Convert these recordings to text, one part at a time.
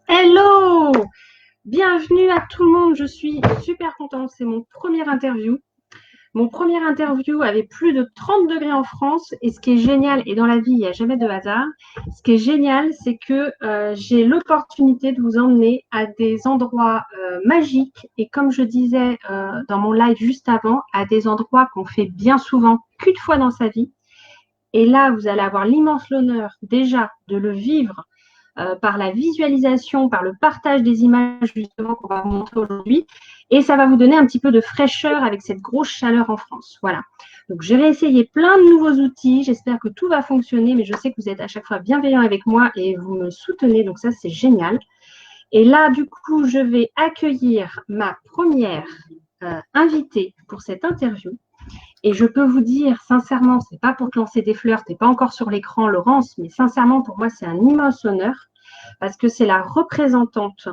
Hello! Bienvenue à tout le monde, je suis super contente, c'est mon premier interview. Mon premier interview avait plus de 30 degrés en France et ce qui est génial, et dans la vie il n'y a jamais de hasard, ce qui est génial c'est que j'ai l'opportunité de vous emmener à des endroits magiques et comme je disais dans mon live juste avant, à des endroits qu'on fait bien souvent qu'une fois dans sa vie. Et là, vous allez avoir l'immense honneur déjà de le vivre par la visualisation, par le partage des images justement qu'on va vous montrer aujourd'hui. Et ça va vous donner un petit peu de fraîcheur avec cette grosse chaleur en France. Voilà. Donc, j'ai réessayé plein de nouveaux outils. J'espère que tout va fonctionner, mais je sais que vous êtes à chaque fois bienveillants avec moi et vous me soutenez. Donc, ça, c'est génial. Et là, du coup, je vais accueillir ma première invitée pour cette interview. Et je peux vous dire, sincèrement, ce n'est pas pour te lancer des fleurs, tu n'es pas encore sur l'écran, Laurence, mais sincèrement, pour moi, c'est un immense honneur parce que c'est la représentante.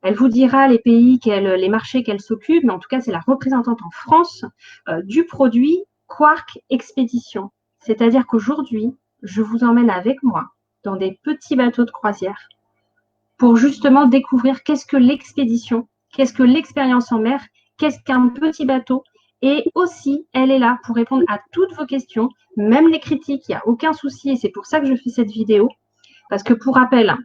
Elle vous dira les pays, les marchés qu'elle s'occupe, mais en tout cas, c'est la représentante en France du produit Quark Expédition. C'est-à-dire qu'aujourd'hui, je vous emmène avec moi dans des petits bateaux de croisière pour justement découvrir qu'est-ce que l'expédition, qu'est-ce que l'expérience en mer, qu'est-ce qu'un petit bateau. Et aussi, elle est là pour répondre à toutes vos questions, même les critiques, il n'y a aucun souci. Et c'est pour ça que je fais cette vidéo. Parce que pour rappel,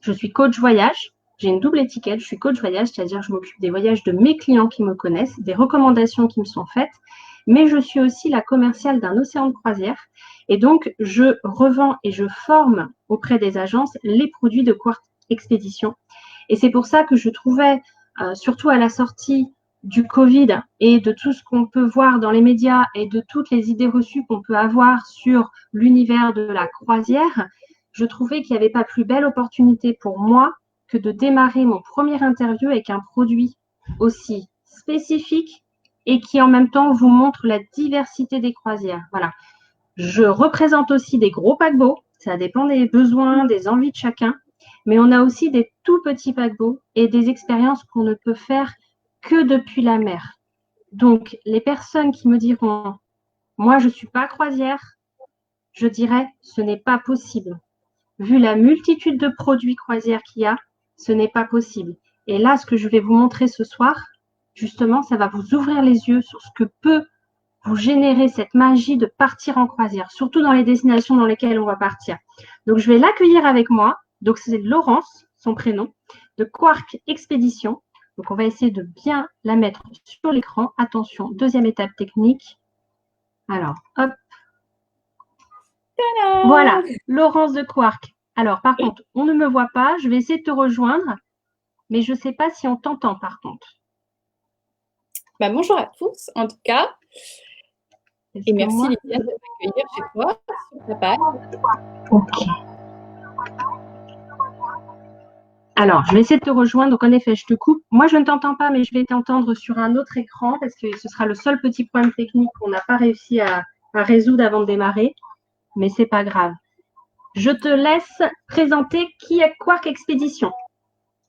je suis coach voyage. J'ai une double étiquette. Je suis coach voyage, c'est-à-dire que je m'occupe des voyages de mes clients qui me connaissent, des recommandations qui me sont faites. Mais je suis aussi la commerciale d'un océan de croisière. Et donc, je revends et je forme auprès des agences les produits de Quark Expédition. Et c'est pour ça que je trouvais, surtout à la sortie du Covid et de tout ce qu'on peut voir dans les médias et de toutes les idées reçues qu'on peut avoir sur l'univers de la croisière, je trouvais qu'il n'y avait pas plus belle opportunité pour moi que de démarrer mon premier interview avec un produit aussi spécifique et qui en même temps vous montre la diversité des croisières. Voilà. Je représente aussi des gros paquebots, ça dépend des besoins, des envies de chacun, mais on a aussi des tout petits paquebots et des expériences qu'on ne peut faire que depuis la mer. Donc, les personnes qui me diront « moi, je ne suis pas croisière », je dirais « ce n'est pas possible ». Vu la multitude de produits croisières qu'il y a, ce n'est pas possible. Et là, ce que je vais vous montrer ce soir, justement, ça va vous ouvrir les yeux sur ce que peut vous générer cette magie de partir en croisière, surtout dans les destinations dans lesquelles on va partir. Donc, je vais l'accueillir avec moi. Donc, c'est Laurence, son prénom, de Quark Expédition. Donc, on va essayer de bien la mettre sur l'écran. Attention, deuxième étape technique. Alors, hop. Tadam! Voilà, Laurence de Quark. Alors, par contre, on ne me voit pas. Je vais essayer de te rejoindre, mais je ne sais pas si on t'entend, par contre. Bah, bonjour à tous, en tout cas. Et merci, Lydia, de m'accueillir chez toi, sur ta page. Ok. Alors, je vais essayer de te rejoindre. Donc, en effet, je te coupe. Moi, je ne t'entends pas, mais je vais t'entendre sur un autre écran parce que ce sera le seul petit problème technique qu'on n'a pas réussi à résoudre avant de démarrer. Mais c'est pas grave. Je te laisse présenter qui est Quark Expédition.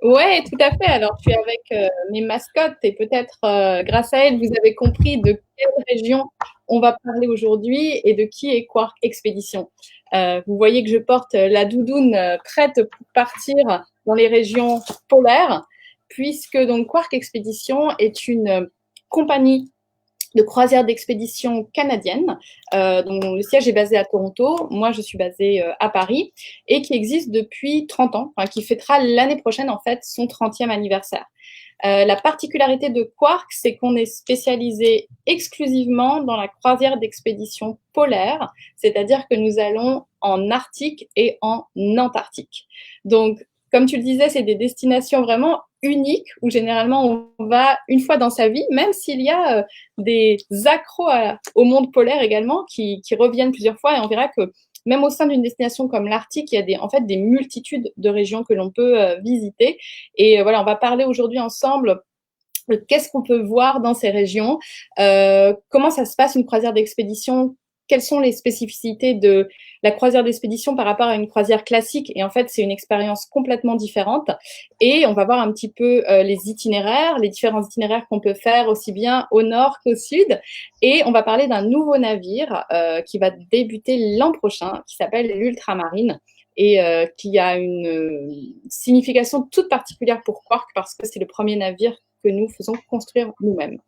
Ouais, tout à fait. Alors, je suis avec mes mascottes et peut-être grâce à elles, vous avez compris de quelle région on va parler aujourd'hui et de qui est Quark Expédition. Vous voyez que je porte la doudoune prête pour partir dans les régions polaires, puisque donc Quark Expédition est une compagnie de croisière d'expédition canadienne, dont le siège est basé à Toronto. Moi, je suis basée à Paris et qui existe depuis 30 ans, enfin, qui fêtera l'année prochaine, en fait, son 30e anniversaire. La particularité de Quark, c'est qu'on est spécialisé exclusivement dans la croisière d'expédition polaire, c'est-à-dire que nous allons en Arctique et en Antarctique. Donc, comme tu le disais, c'est des destinations vraiment uniques où généralement on va une fois dans sa vie, même s'il y a des accros au monde polaire également qui reviennent plusieurs fois et on verra que même au sein d'une destination comme l'Arctique, il y a en fait des multitudes de régions que l'on peut visiter. Et voilà, on va parler aujourd'hui ensemble de qu'est-ce qu'on peut voir dans ces régions, comment ça se passe une croisière d'expédition, quelles sont les spécificités de la croisière d'expédition par rapport à une croisière classique. Et en fait, c'est une expérience complètement différente. Et on va voir un petit peu les itinéraires, les différents itinéraires qu'on peut faire aussi bien au nord qu'au sud. Et on va parler d'un nouveau navire qui va débuter l'an prochain, qui s'appelle l'Ultramarine et qui a une signification toute particulière pour Quark parce que c'est le premier navire que nous faisons construire nous-mêmes.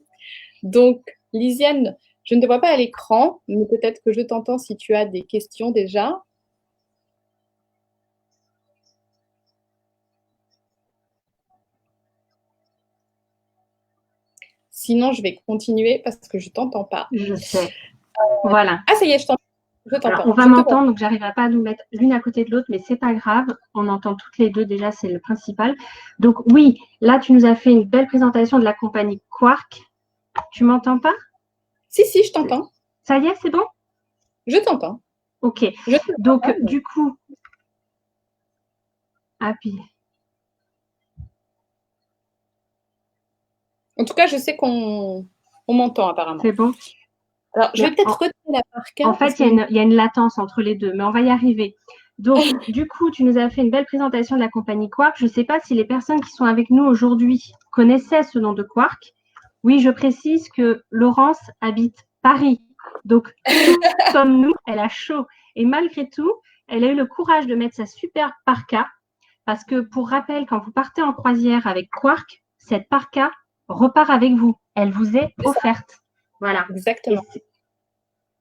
Donc, Lisiane, je ne te vois pas à l'écran, mais peut-être que je t'entends si tu as des questions déjà. Sinon, je vais continuer parce que je ne t'entends pas. Je sais. Voilà. Ah, ça y est, je t'entends. Alors, on va m'entendre, donc j'arriverai pas à nous mettre l'une à côté de l'autre, mais c'est pas grave. On entend toutes les deux déjà, c'est le principal. Donc oui, là tu nous as fait une belle présentation de la compagnie Quark. Tu m'entends pas? Si, je t'entends. Ça y est, c'est bon? Je t'entends. Ok. Donc du coup, En tout cas, je sais qu'on m'entend apparemment. C'est bon. Alors, je vais peut-être retirer la parka. En fait, il y a une latence entre les deux, mais on va y arriver. Donc, du coup, tu nous as fait une belle présentation de la compagnie Quark. Je ne sais pas si les personnes qui sont avec nous aujourd'hui connaissaient ce nom de Quark. Oui, je précise que Laurence habite Paris. Donc, comme nous, elle a chaud. Et malgré tout, elle a eu le courage de mettre sa super parka. Parce que, pour rappel, quand vous partez en croisière avec Quark, cette parka repart avec vous. Elle vous est offerte. Voilà. Exactement.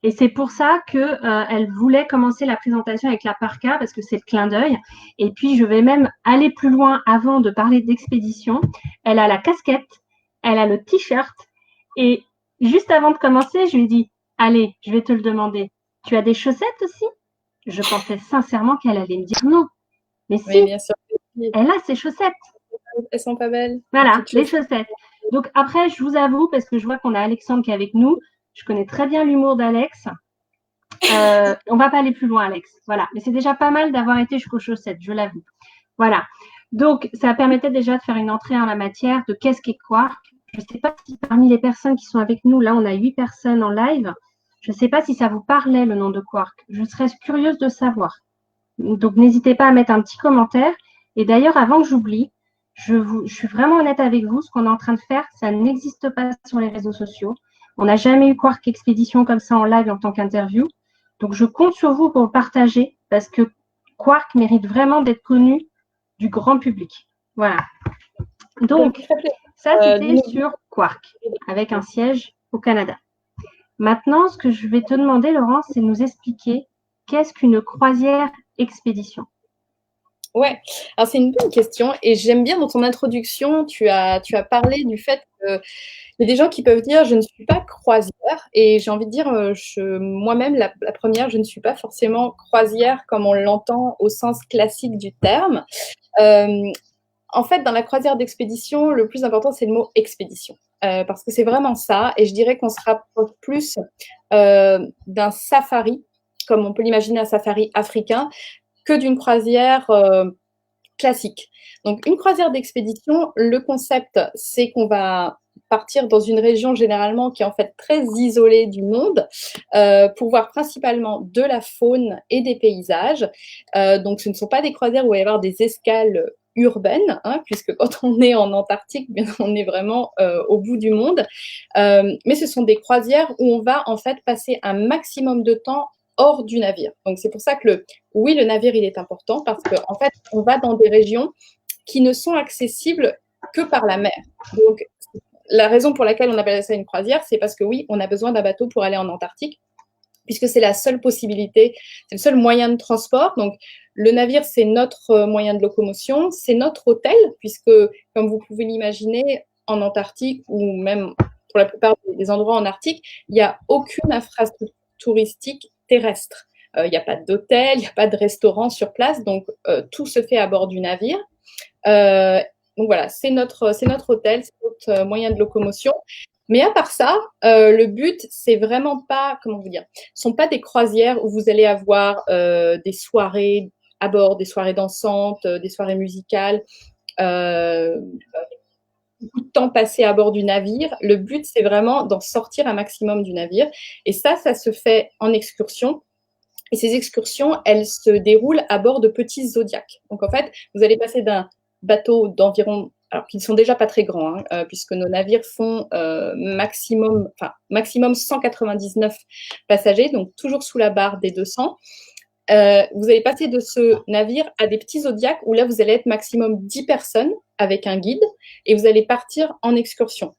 Et c'est pour ça qu'elle voulait commencer la présentation avec la parka, parce que c'est le clin d'œil. Et puis, je vais même aller plus loin avant de parler d'expédition. Elle a la casquette, elle a le t-shirt. Et juste avant de commencer, je lui ai dit, allez, je vais te le demander. Tu as des chaussettes aussi? Je pensais sincèrement qu'elle allait me dire non. Mais si, bien sûr. Elle a ses chaussettes. Elles sont pas belles. Voilà, les chaussettes. Donc après, je vous avoue, parce que je vois qu'on a Alexandre qui est avec nous, je connais très bien l'humour d'Alex. On va pas aller plus loin, Alex. Voilà, mais c'est déjà pas mal d'avoir été jusqu'aux chaussettes, je l'avoue. Voilà. Donc, ça permettait déjà de faire une entrée en la matière de qu'est-ce qu'est Quark. Je ne sais pas si parmi les personnes qui sont avec nous, là, on a 8 personnes en live. Je ne sais pas si ça vous parlait, le nom de Quark. Je serais curieuse de savoir. Donc, n'hésitez pas à mettre un petit commentaire. Et d'ailleurs, avant que j'oublie, je suis vraiment honnête avec vous. Ce qu'on est en train de faire, ça n'existe pas sur les réseaux sociaux. On n'a jamais eu Quark Expédition comme ça en live en tant qu'interview. Donc, je compte sur vous pour le partager parce que Quark mérite vraiment d'être connu du grand public. Voilà. Donc, ça, c'était sur Quark, avec un siège au Canada. Maintenant, ce que je vais te demander, Laurence, c'est de nous expliquer qu'est-ce qu'une croisière expédition. Ouais, alors c'est une bonne question et j'aime bien dans ton introduction, tu as parlé du fait qu'il y a des gens qui peuvent dire je ne suis pas croisière et j'ai envie de dire moi-même la première, je ne suis pas forcément croisière comme on l'entend au sens classique du terme. En fait, dans la croisière d'expédition, le plus important c'est le mot expédition parce que c'est vraiment ça et je dirais qu'on se rapproche plus d'un safari comme on peut l'imaginer un safari africain que d'une croisière classique. Donc, une croisière d'expédition, le concept, c'est qu'on va partir dans une région généralement qui est en fait très isolée du monde pour voir principalement de la faune et des paysages. Donc, ce ne sont pas des croisières où il va y avoir des escales urbaines, hein, puisque quand on est en Antarctique, bien, on est vraiment au bout du monde. Mais ce sont des croisières où on va en fait passer un maximum de temps hors du navire. Donc, c'est pour ça que oui, le navire, il est important parce qu'en fait, on va dans des régions qui ne sont accessibles que par la mer. Donc, la raison pour laquelle on appelle ça une croisière, c'est parce que oui, on a besoin d'un bateau pour aller en Antarctique, puisque c'est la seule possibilité, c'est le seul moyen de transport. Donc, le navire, c'est notre moyen de locomotion, c'est notre hôtel, puisque, comme vous pouvez l'imaginer, en Antarctique ou même pour la plupart des endroits en Arctique, il n'y a aucune infrastructure touristique terrestre. Il n'y a pas d'hôtel, il n'y a pas de restaurant sur place, donc tout se fait à bord du navire. Donc voilà, c'est notre hôtel, c'est notre moyen de locomotion. Mais à part ça, le but, c'est vraiment pas, comment vous dire, ce sont pas des croisières où vous allez avoir des soirées à bord, des soirées dansantes, des soirées musicales, beaucoup de temps passé à bord du navire. Le but, c'est vraiment d'en sortir un maximum du navire. Et ça se fait en excursion. Et ces excursions, elles se déroulent à bord de petits zodiacs. Donc en fait, vous allez passer d'un bateau d'environ, alors qu'ils ne sont déjà pas très grands, hein, puisque nos navires font maximum 199 passagers, donc toujours sous la barre des 200. Vous allez passer de ce navire à des petits zodiacs où là, vous allez être maximum 10 personnes avec un guide et vous allez partir en excursion.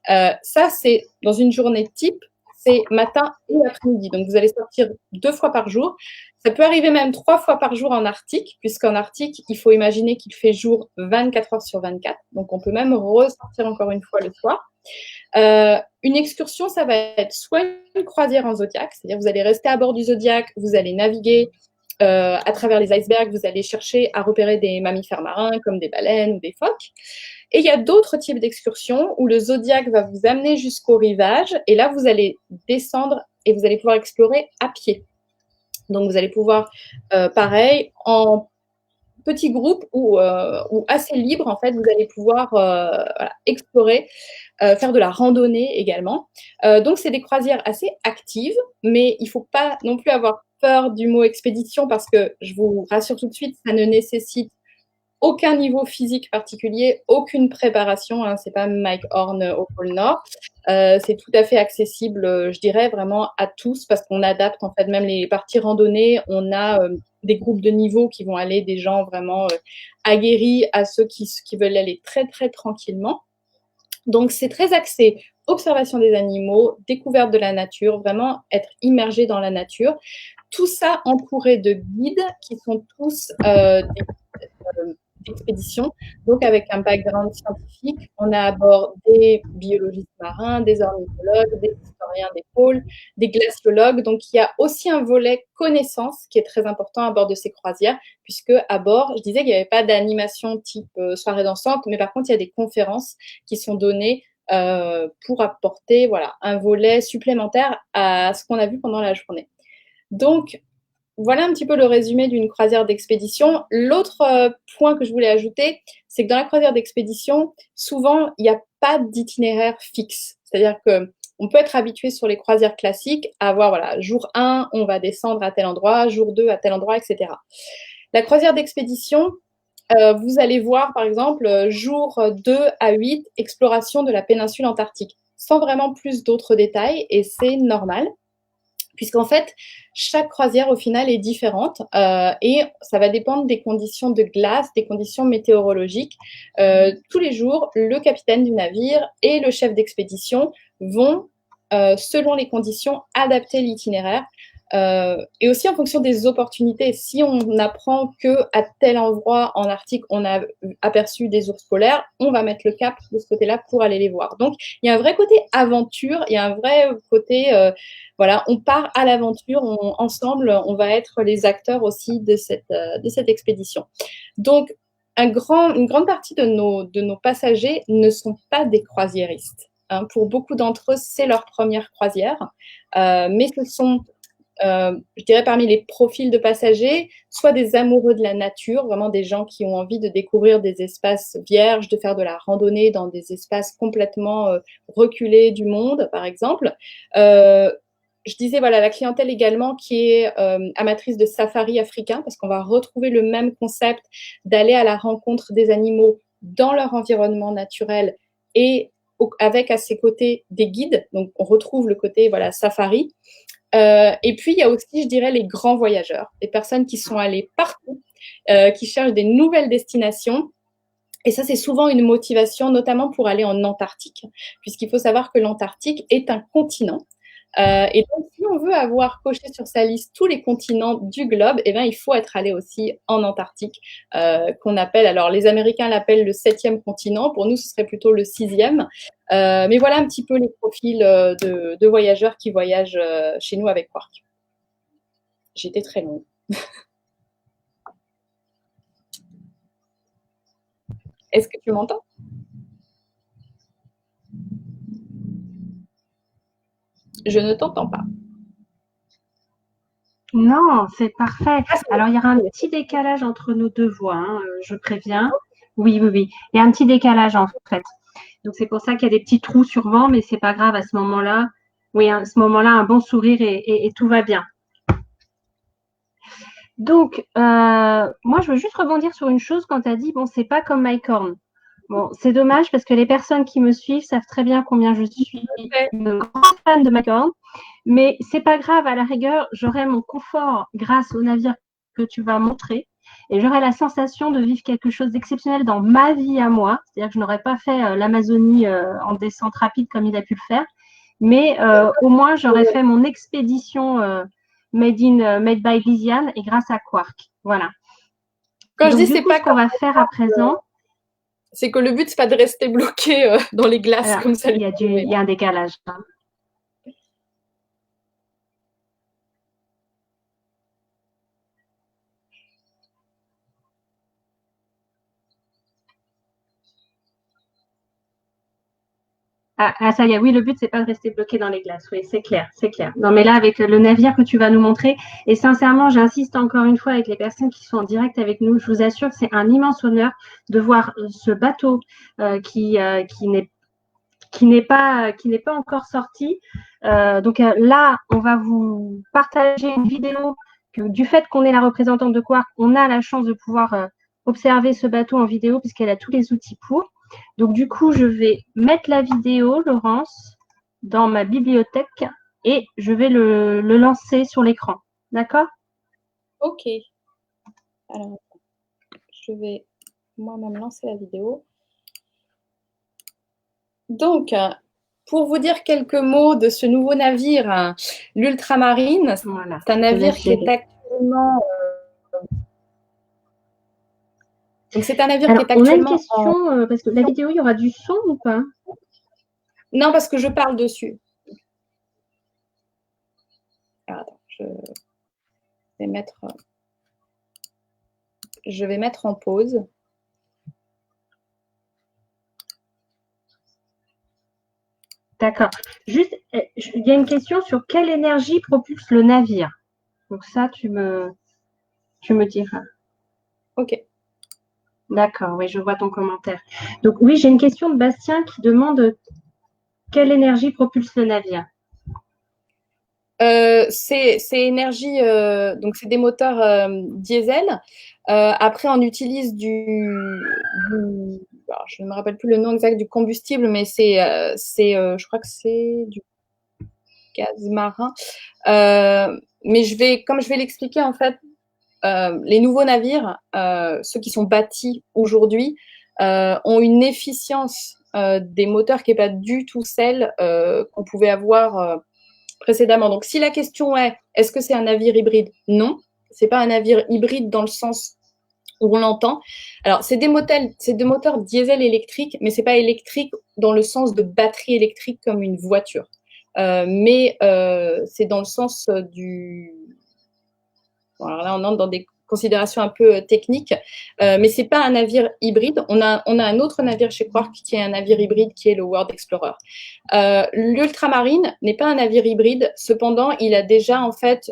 Ça, c'est dans une journée type, c'est matin et après-midi. Donc, vous allez sortir 2 fois par jour. Ça peut arriver même 3 fois par jour en Arctique, puisqu'en Arctique, il faut imaginer qu'il fait jour 24 heures sur 24. Donc, on peut même ressortir encore une fois le soir. Une excursion, ça va être soit une croisière en Zodiac, c'est-à-dire vous allez rester à bord du Zodiac, vous allez naviguer à travers les icebergs, vous allez chercher à repérer des mammifères marins comme des baleines ou des phoques. Et il y a d'autres types d'excursions où le Zodiac va vous amener jusqu'au rivage et là, vous allez descendre et vous allez pouvoir explorer à pied. Donc, vous allez pouvoir, pareil, en petits groupes ou assez libre, en fait, vous allez pouvoir voilà, explorer, faire de la randonnée également. Donc, c'est des croisières assez actives, mais il ne faut pas non plus avoir peur du mot expédition parce que, je vous rassure tout de suite, ça ne nécessite aucun niveau physique particulier, aucune préparation. Hein, c'est pas Mike Horn au pôle Nord. C'est tout à fait accessible, je dirais, vraiment à tous parce qu'on adapte en fait même les parties randonnées. On a des groupes de niveau qui vont aller des gens vraiment aguerris à ceux qui veulent aller très très tranquillement. Donc c'est très axé observation des animaux, découverte de la nature, vraiment être immergé dans la nature. Tout ça entouré de guides qui sont tous d'expédition, donc avec un background scientifique. On a à bord des biologistes marins, des ornithologues, des historiens des pôles, des glaciologues. Donc, il y a aussi un volet connaissance qui est très important à bord de ces croisières, puisque à bord, je disais qu'il n'y avait pas d'animation type soirée dansante, mais par contre, il y a des conférences qui sont données pour apporter voilà, un volet supplémentaire à ce qu'on a vu pendant la journée. Donc, voilà un petit peu le résumé d'une croisière d'expédition. L'autre point que je voulais ajouter, c'est que dans la croisière d'expédition, souvent, il n'y a pas d'itinéraire fixe. C'est-à-dire qu'on peut être habitué sur les croisières classiques à avoir, voilà, jour 1, on va descendre à tel endroit, jour 2 à tel endroit, etc. La croisière d'expédition, vous allez voir, par exemple, jour 2 à 8, exploration de la péninsule antarctique, sans vraiment plus d'autres détails, et c'est normal. Puisqu'en fait, chaque croisière, au final, est différente et ça va dépendre des conditions de glace, des conditions météorologiques. Tous les jours, le capitaine du navire et le chef d'expédition vont, selon les conditions, adapter l'itinéraire. Et aussi en fonction des opportunités. Si on apprend qu'à tel endroit en Arctique, on a aperçu des ours polaires, on va mettre le cap de ce côté-là pour aller les voir. Donc, il y a un vrai côté aventure, il y a un vrai côté, voilà, on part à l'aventure, ensemble, on va être les acteurs aussi de cette expédition. Donc, une grande partie de nos passagers ne sont pas des croisiéristes. Hein. Pour beaucoup d'entre eux, c'est leur première croisière, mais ce sont je dirais parmi les profils de passagers, soit des amoureux de la nature, vraiment des gens qui ont envie de découvrir des espaces vierges, de faire de la randonnée dans des espaces complètement reculés du monde, par exemple. Je disais, voilà, la clientèle également qui est amatrice de safari africain, parce qu'on va retrouver le même concept d'aller à la rencontre des animaux dans leur environnement naturel et avec à ses côtés des guides. Donc, on retrouve le côté voilà, safari. Et puis, il y a aussi, je dirais, les grands voyageurs, les personnes qui sont allées partout, qui cherchent des nouvelles destinations. Et ça, c'est souvent une motivation, notamment pour aller en Antarctique, puisqu'il faut savoir que l'Antarctique est un continent. Et donc, si on veut avoir coché sur sa liste tous les continents du globe, eh bien, il faut être allé aussi en Antarctique, qu'on appelle, alors les Américains l'appellent le 7e continent, pour nous, ce serait plutôt le 6e. Mais voilà un petit peu les profils de voyageurs qui voyagent chez nous avec Quark. J'étais très longue. Est-ce que tu m'entends? Je ne t'entends pas. Non, c'est parfait. Alors, il y aura un petit décalage entre nos deux voix, hein, je préviens. Oui, oui, oui. Il y a un petit décalage, en fait. Donc, c'est pour ça qu'il y a des petits trous sûrement, mais c'est pas grave à ce moment-là. Oui, à ce moment-là, un bon sourire et tout va bien. Donc, moi, je veux juste rebondir sur une chose quand tu as dit, bon, c'est pas comme Mike Horn. Bon, c'est dommage parce que les personnes qui me suivent savent très bien combien je suis une grande fan de Mike Horn. Mais c'est pas grave, à la rigueur, j'aurai mon confort grâce au navire que tu vas montrer et j'aurai la sensation de vivre quelque chose d'exceptionnel dans ma vie à moi. C'est-à-dire que je n'aurais pas fait l'Amazonie en descente rapide comme il a pu le faire, mais au moins j'aurais fait mon expédition made by Lisiane et grâce à Quark. Voilà. Quand donc, je dis du c'est coup, pas ce qu'on va faire à présent, c'est que le but, c'est pas de rester bloqué dans les glaces alors, comme ça. il y a un décalage. Hein. Ça y est, oui, le but, c'est pas de rester bloqué dans les glaces. Oui, c'est clair, c'est clair. Non, mais là, avec le navire que tu vas nous montrer, et sincèrement, j'insiste encore une fois avec les personnes qui sont en direct avec nous, je vous assure que c'est un immense honneur de voir ce bateau qui n'est pas encore sorti. Donc là, on va vous partager une vidéo du fait qu'on est la représentante de Quark, on a la chance de pouvoir observer ce bateau en vidéo puisqu'elle a tous les outils pour. Donc du coup, je vais mettre la vidéo, Laurence, dans ma bibliothèque et je vais le lancer sur l'écran. D'accord? Ok. Alors, je vais moi-même lancer la vidéo. Donc, pour vous dire quelques mots de ce nouveau navire, l'Ultramarine, voilà, c'est un navire qui est actuellement... Donc, c'est un navire Alors, qui est actuellement... on a une question, parce que la vidéo, il y aura du son ou pas? Non, parce que je parle dessus. Alors, attends, je vais mettre en pause. D'accord. Juste, il y a une question sur quelle énergie propulse le navire. Donc ça, tu me diras. Ok. D'accord, oui, je vois ton commentaire. Donc oui, j'ai une question de Bastien qui demande quelle énergie propulse le navire. C'est énergie, donc c'est des moteurs diesel. Après, on utilise alors, je ne me rappelle plus le nom exact du combustible, mais je crois que c'est du gaz marin. Mais comme je vais l'expliquer, en fait, les nouveaux navires, ceux qui sont bâtis aujourd'hui, ont une efficience des moteurs qui n'est pas du tout celle qu'on pouvait avoir précédemment. Donc, si la question est, est-ce que c'est un navire hybride? Non, c'est pas un navire hybride dans le sens où on l'entend. Alors, c'est des moteurs diesel électriques, mais c'est pas électrique dans le sens de batterie électrique comme une voiture. Mais c'est dans le sens du... Bon, alors là, on entre dans des considération un peu technique, mais c'est pas un navire hybride. On a un autre navire chez Quark qui est un navire hybride, qui est le World Explorer. L'Ultramarine n'est pas un navire hybride, cependant, il a déjà en fait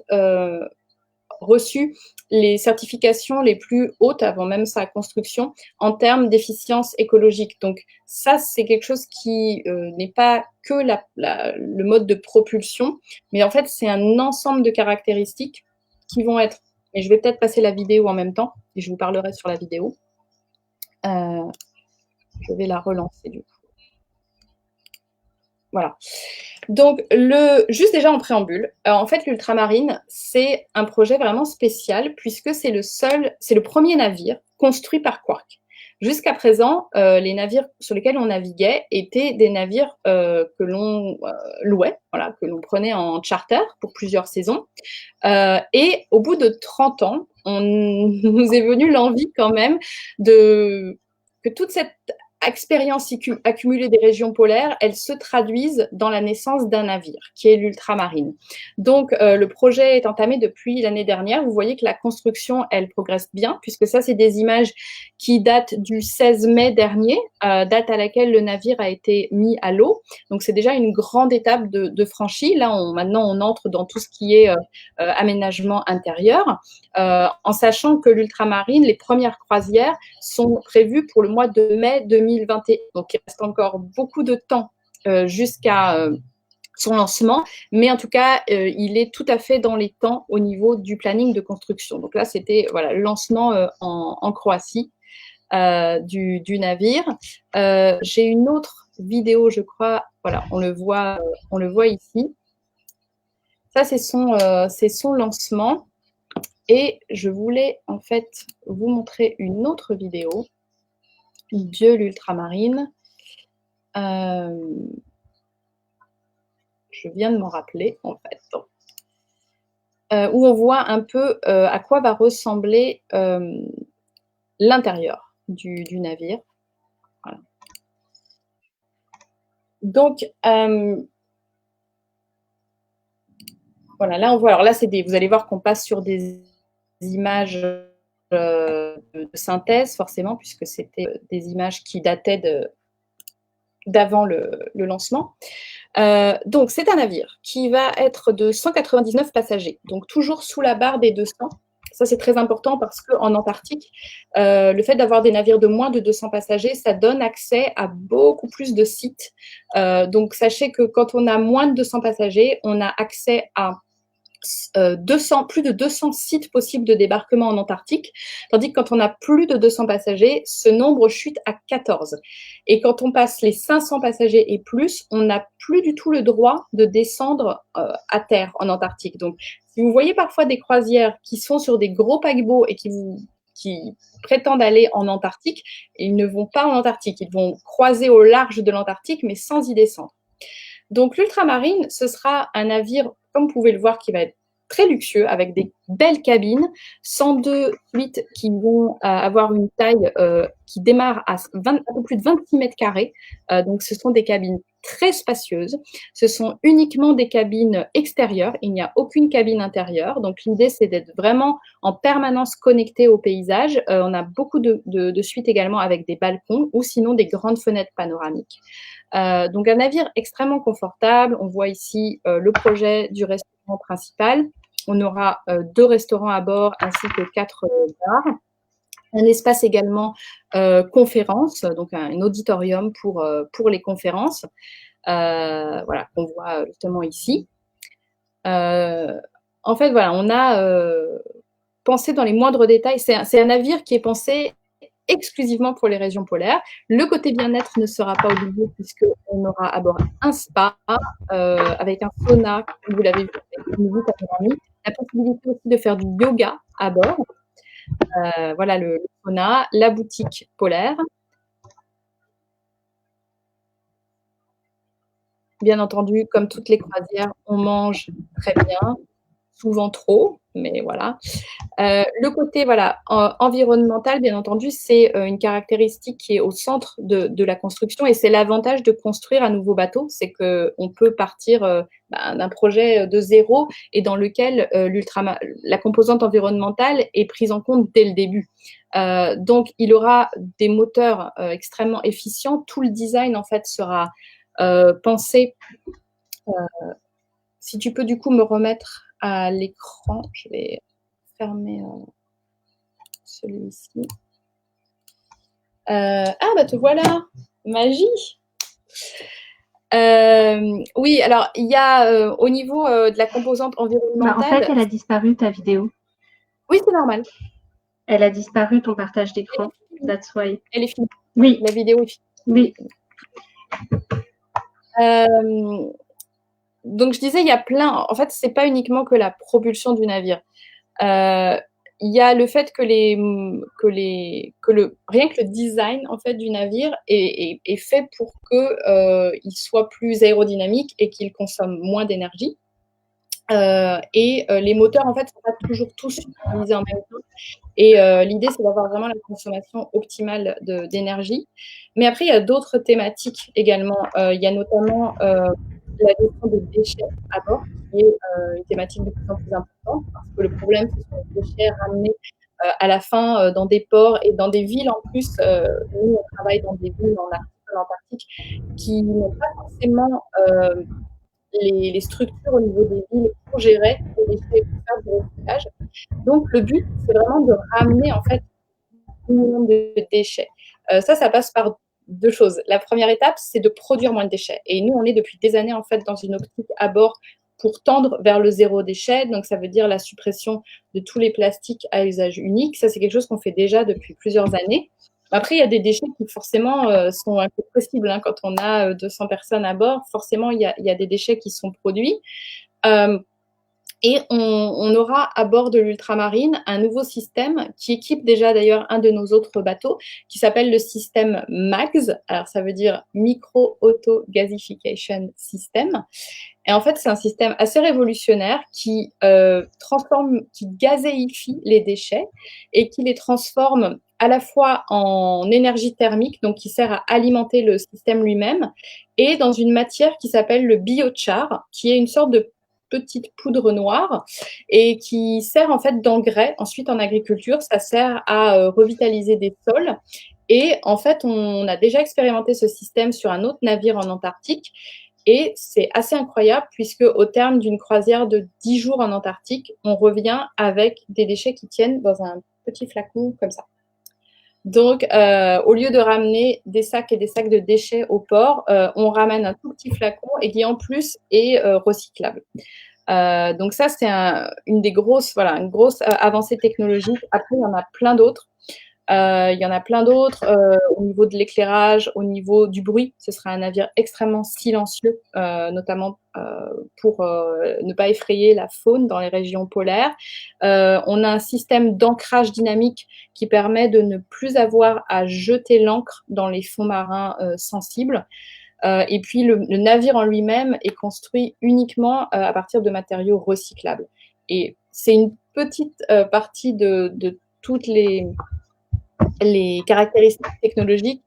reçu les certifications les plus hautes avant même sa construction en termes d'efficience écologique. Donc ça, c'est quelque chose qui n'est pas que le mode de propulsion, mais en fait, c'est un ensemble de caractéristiques qui vont être, et je vais peut-être passer la vidéo en même temps, et je vous parlerai sur la vidéo. Je vais la relancer du coup. Voilà. Donc, juste déjà en préambule, en fait, l'Ultramarine, c'est un projet vraiment spécial puisque c'est le premier navire construit par Quark. Jusqu'à présent, les navires sur lesquels on naviguait étaient des navires que l'on louait, voilà, que l'on prenait en charter pour plusieurs saisons. Et au bout de 30 ans, nous est venue l'envie quand même que toute cette expérience accumulée des régions polaires, elle se traduise dans la naissance d'un navire, qui est l'Ultramarine. Donc, le projet est entamé depuis l'année dernière. Vous voyez que la construction, elle progresse bien, puisque ça, c'est des images qui datent du 16 mai dernier, date à laquelle le navire a été mis à l'eau. Donc, c'est déjà une grande étape de franchie. Là, maintenant, on entre dans tout ce qui est aménagement intérieur, en sachant que l'Ultramarine, les premières croisières sont prévues pour le mois de mai 2021. Donc, il reste encore beaucoup de temps jusqu'à son lancement, mais en tout cas, il est tout à fait dans les temps au niveau du planning de construction. Donc là, c'était voilà, le lancement en Croatie du navire. J'ai une autre vidéo, je crois. Voilà, on le voit ici. Ça, c'est son lancement. Et je voulais en fait vous montrer une autre vidéo de l'Ultramarine. Je viens de m'en rappeler, en fait. Où on voit un peu à quoi va ressembler l'intérieur du navire. Voilà. Donc, voilà, là, on voit. Alors là, vous allez voir qu'on passe sur des images de synthèse, forcément, puisque c'était des images qui dataient d'avant le lancement. Donc, c'est un navire qui va être de 199 passagers, donc toujours sous la barre des 200. Ça, c'est très important parce qu'en Antarctique, le fait d'avoir des navires de moins de 200 passagers, ça donne accès à beaucoup plus de sites. Donc, sachez que quand on a moins de 200 passagers, on a accès à plus de 200 sites possibles de débarquement en Antarctique, tandis que quand on a plus de 200 passagers, ce nombre chute à 14. Et quand on passe les 500 passagers et plus, on n'a plus du tout le droit de descendre à terre en Antarctique. Donc, si vous voyez parfois des croisières qui sont sur des gros paquebots et qui prétendent aller en Antarctique, ils ne vont pas en Antarctique, ils vont croiser au large de l'Antarctique, mais sans y descendre. Donc, l'Ultramarine, ce sera un navire, comme vous pouvez le voir, qui va être très luxueux, avec des belles cabines, 102 suites qui vont avoir une taille qui démarre à un peu plus de 26 mètres carrés. Donc, ce sont des cabines très spacieuses. Ce sont uniquement des cabines extérieures. Il n'y a aucune cabine intérieure. Donc, l'idée, c'est d'être vraiment en permanence connecté au paysage. On a beaucoup de suites également avec des balcons ou sinon des grandes fenêtres panoramiques. Donc, un navire extrêmement confortable. On voit ici le projet du restaurant principal. On aura 2 restaurants à bord ainsi que 4 bars. Un espace également conférence, donc un auditorium pour les conférences, voilà, qu'on voit justement ici. En fait, voilà, on a pensé dans les moindres détails. C'est un navire qui est pensé exclusivement pour les régions polaires. Le côté bien-être ne sera pas oublié puisqu'on aura à bord un spa avec un sauna, comme vous l'avez vu, avec une vue panoramique. La possibilité aussi de faire du yoga à bord. Voilà le sauna, la boutique polaire. Bien entendu, comme toutes les croisières, on mange très bien, souvent trop, mais voilà. Le côté voilà, environnemental, bien entendu, c'est une caractéristique qui est au centre de la construction et c'est l'avantage de construire un nouveau bateau, c'est qu'on peut partir d'un projet de zéro et dans lequel la composante environnementale est prise en compte dès le début. Donc, il aura des moteurs extrêmement efficients. Tout le design, en fait, sera pensé. Si tu peux, du coup, me remettre à l'écran, je vais fermer celui-ci. Bah te voilà, magie. Oui, alors il y a au niveau de la composante En fait, environnementale. elle a disparu ta vidéo. Oui, c'est normal. Elle a disparu ton partage d'écran. That's why. Elle est finie. Oui. La vidéo est finie. Oui. Donc je disais, il y a plein. En fait, c'est pas uniquement que la propulsion du navire. Il y a le fait que rien que le design en fait du navire est fait pour que il soit plus aérodynamique et qu'il consomme moins d'énergie. Les moteurs en fait sont pas toujours tous utilisés en même temps. Et l'idée c'est d'avoir vraiment la consommation optimale d'énergie. Mais après il y a d'autres thématiques également. Il y a notamment la gestion des déchets à bord, qui est une thématique de plus en plus importante, parce que le problème, ce sont les déchets ramenés à la fin dans des ports et dans des villes en plus. Nous, on travaille dans des villes en Antarctique qui n'ont pas forcément les structures au niveau des villes pour gérer les déchets et pour faire du recyclage. Donc, le but, c'est vraiment de ramener en fait un minimum de déchets. Ça passe par deux choses. La première étape, c'est de produire moins de déchets. Et nous, on est depuis des années en fait dans une optique à bord pour tendre vers le zéro déchet. Donc, ça veut dire la suppression de tous les plastiques à usage unique. Ça, c'est quelque chose qu'on fait déjà depuis plusieurs années. Après, il y a des déchets qui forcément sont incompressibles. Hein. Quand on a 200 personnes à bord, forcément, il y a des déchets qui sont produits. Et on aura à bord de l'ultramarine un nouveau système qui équipe déjà d'ailleurs un de nos autres bateaux qui s'appelle le système MAGS. Alors ça veut dire Micro Auto Gasification System. Et en fait, c'est un système assez révolutionnaire qui qui gazéifie les déchets et qui les transforme à la fois en énergie thermique, donc qui sert à alimenter le système lui-même, et dans une matière qui s'appelle le biochar, qui est une sorte de petite poudre noire et qui sert en fait d'engrais. Ensuite, en agriculture, ça sert à revitaliser des sols. Et en fait, on a déjà expérimenté ce système sur un autre navire en Antarctique. Et c'est assez incroyable puisque au terme d'une croisière de 10 jours en Antarctique, on revient avec des déchets qui tiennent dans un petit flacon comme ça. Donc, au lieu de ramener des sacs et des sacs de déchets au port, on ramène un tout petit flacon et qui en plus est recyclable. Donc ça, c'est une grosse avancée technologique. Après, il y en a plein d'autres. Au niveau de l'éclairage, au niveau du bruit. Ce sera un navire extrêmement silencieux, notamment pour ne pas effrayer la faune dans les régions polaires. On a un système d'ancrage dynamique qui permet de ne plus avoir à jeter l'ancre dans les fonds marins sensibles. Et puis, le navire en lui-même est construit uniquement à partir de matériaux recyclables. Et c'est une petite partie de toutes les caractéristiques technologiques.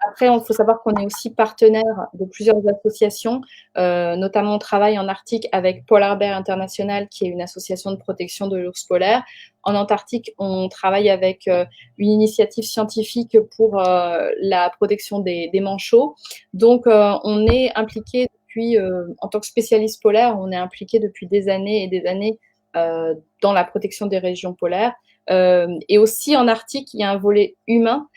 Après, il faut savoir qu'on est aussi partenaire de plusieurs associations, notamment on travaille en Arctique avec Polar Bear International, qui est une association de protection de l'ours polaire. En Antarctique, on travaille avec une initiative scientifique pour la protection des manchots. Donc, on est impliqué depuis, en tant que spécialiste polaire, on est impliqué depuis des années et des années dans la protection des régions polaires. Et aussi en Arctique, il y a un volet humain,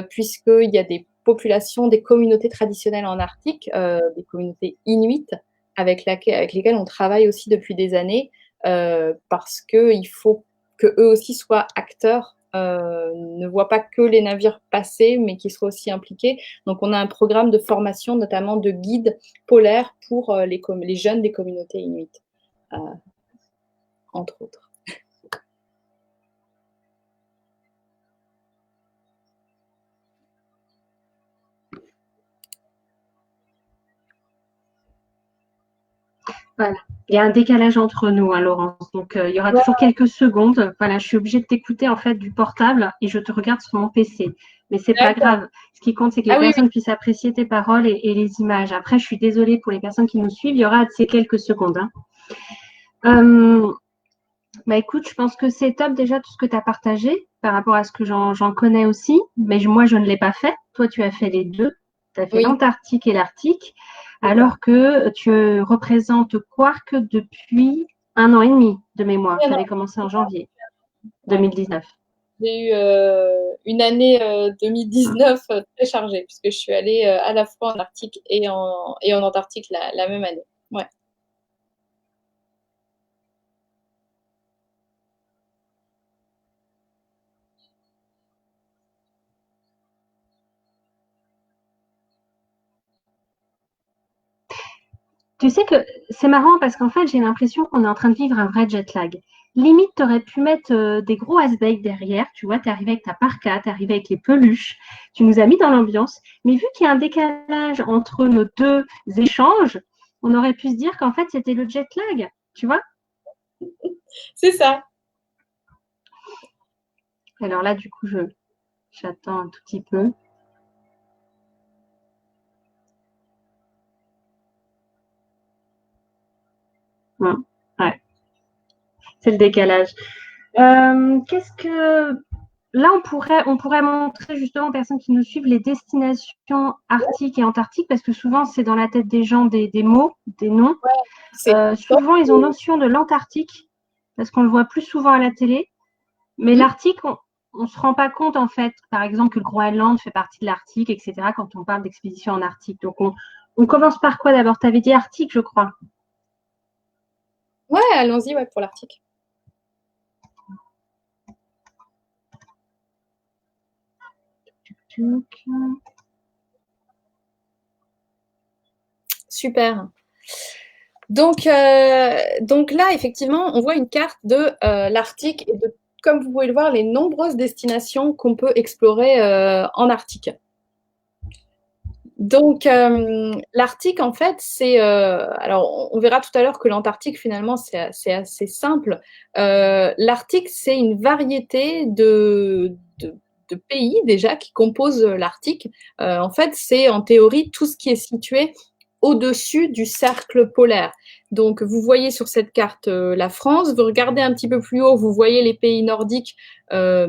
puisqu'il y a des populations, des communautés traditionnelles en Arctique, des communautés inuites, avec lesquelles on travaille aussi depuis des années, parce qu'il faut qu'eux aussi soient acteurs, ne voient pas que les navires passer, mais qu'ils soient aussi impliqués. Donc on a un programme de formation, notamment de guides polaires pour les jeunes des communautés inuites, entre autres. Voilà. Il y a un décalage entre nous, hein, Laurence. Donc, il y aura toujours quelques secondes. Voilà, je suis obligée de t'écouter en fait du portable et je te regarde sur mon PC. Mais c'est pas D'accord. grave. Ce qui compte, c'est que les Ah oui, personnes puissent apprécier tes paroles et les images. Après, je suis désolée pour les personnes qui nous suivent. Il y aura ces quelques secondes. Hein. Bah écoute, je pense que c'est top déjà tout ce que tu as partagé par rapport à ce que j'en connais aussi. Mais moi, je ne l'ai pas fait. Toi, tu as fait les deux. Tu as fait oui, l'Antarctique et l'Arctique. c'est ça. Alors que tu représentes Quark depuis 1 an et demi de mémoire. Oui, Tu non, avais commencé en janvier ouais. 2019. J'ai eu une année 2019 très chargée, puisque je suis allée à la fois en Arctique et en Antarctique la même année. Ouais. Tu sais que c'est marrant parce qu'en fait, j'ai l'impression qu'on est en train de vivre un vrai jet lag. Limite, tu aurais pu mettre des gros icebergs derrière. Tu vois, tu es arrivé avec ta parka, tu es arrivé avec les peluches. Tu nous as mis dans l'ambiance. Mais vu qu'il y a un décalage entre nos deux échanges, on aurait pu se dire qu'en fait, c'était le jet lag. Tu vois? C'est ça. Alors là, du coup, j'attends un tout petit peu. Ouais, c'est le décalage. Qu'est-ce que là on pourrait montrer justement aux personnes qui nous suivent les destinations arctiques et antarctiques parce que souvent c'est dans la tête des gens des mots, des noms. C'est Souvent ils ont notion de l'Antarctique parce qu'on le voit plus souvent à la télé, mais Mhm. l'Arctique on se rend pas compte en fait, par exemple que le Groenland fait partie de l'Arctique, etc. Quand on parle d'expédition en Arctique. Donc on commence par quoi d'abord? Tu avais dit Arctique, je crois. Ouais, allons-y ouais, pour l'Arctique. Super. Donc là, effectivement, on voit une carte de l'Arctique et de, comme vous pouvez le voir, les nombreuses destinations qu'on peut explorer en Arctique. Donc, l'Arctique, en fait, c'est. Alors, on verra tout à l'heure que l'Antarctique, finalement, c'est assez simple. L'Arctique, c'est une variété de pays, déjà, qui composent l'Arctique. En fait, c'est en théorie tout ce qui est situé au-dessus du cercle polaire. Donc, vous voyez sur cette carte la France, vous regardez un petit peu plus haut, vous voyez les pays nordiques, euh,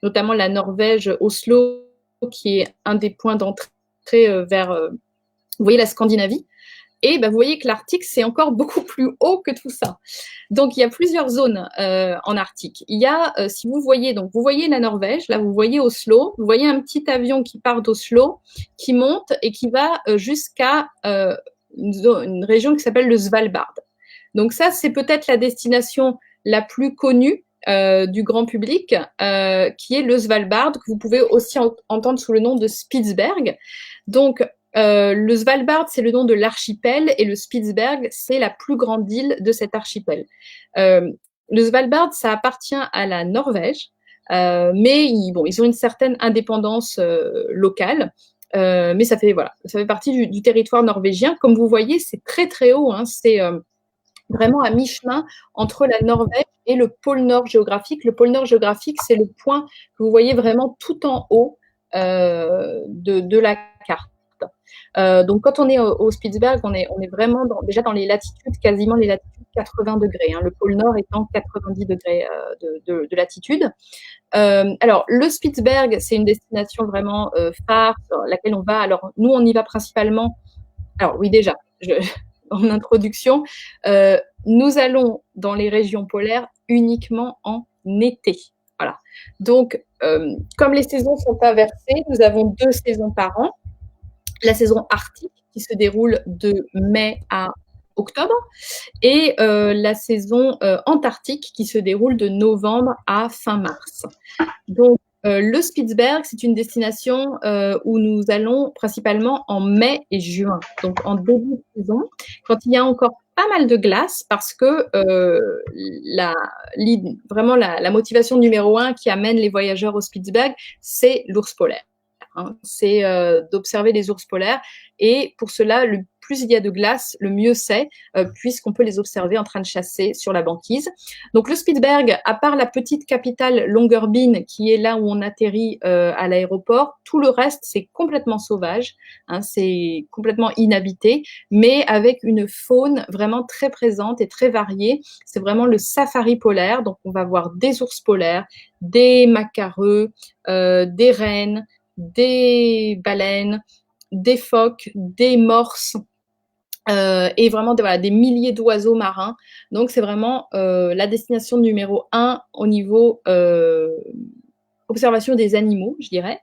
notamment la Norvège, Oslo, qui est un des points d'entrée vers, vous voyez, la Scandinavie. Et ben, vous voyez que l'Arctique, c'est encore beaucoup plus haut que tout ça. Donc, il y a plusieurs zones en Arctique. Il y a, si vous voyez, donc vous voyez la Norvège, là, vous voyez Oslo, vous voyez un petit avion qui part d'Oslo, qui monte et qui va jusqu'à une région qui s'appelle le Svalbard. Donc ça, c'est peut-être la destination la plus connue du grand public, qui est le Svalbard, que vous pouvez aussi entendre sous le nom de Spitsberg. Donc, le Svalbard, c'est le nom de l'archipel, et le Spitsberg, c'est la plus grande île de cet archipel. Le Svalbard, ça appartient à la Norvège, mais ils ont une certaine indépendance locale. Mais ça fait partie du territoire norvégien. Comme vous voyez, c'est très très haut. Hein, c'est vraiment à mi-chemin entre la Norvège et le pôle Nord géographique. Le pôle Nord géographique, c'est le point que vous voyez vraiment tout en haut de la carte. Donc, quand on est au Spitzberg, on est vraiment déjà dans les latitudes, quasiment les latitudes 80 degrés, hein, le pôle Nord étant 90 degrés de latitude. Alors, le Spitzberg, c'est une destination vraiment phare sur laquelle on va. Alors, nous, on y va principalement. Alors, oui, déjà, en introduction, nous allons dans les régions polaires uniquement en été. Voilà. Donc, comme les saisons sont inversées, nous avons 2 saisons par an. La saison arctique qui se déroule de mai à octobre et la saison antarctique qui se déroule de novembre à fin mars. Donc, le Spitzberg, c'est une destination où nous allons principalement en mai et juin, donc en début de saison, quand il y a encore pas mal de glace, parce que vraiment la motivation numéro 1 qui amène les voyageurs au Spitzberg, c'est l'ours polaire. Hein. C'est d'observer les ours polaires. Et pour cela, le plus il y a de glace, le mieux c'est, puisqu'on peut les observer en train de chasser sur la banquise. Donc le Spitzberg, à part la petite capitale Longyearbyen, qui est là où on atterrit à l'aéroport, tout le reste, c'est complètement sauvage, hein, c'est complètement inhabité, mais avec une faune vraiment très présente et très variée. C'est vraiment le safari polaire, donc on va voir des ours polaires, des macareux, des rennes, des baleines, des phoques, des morses, et vraiment voilà, des milliers d'oiseaux marins. Donc c'est vraiment la destination numéro 1 au niveau observation des animaux, je dirais.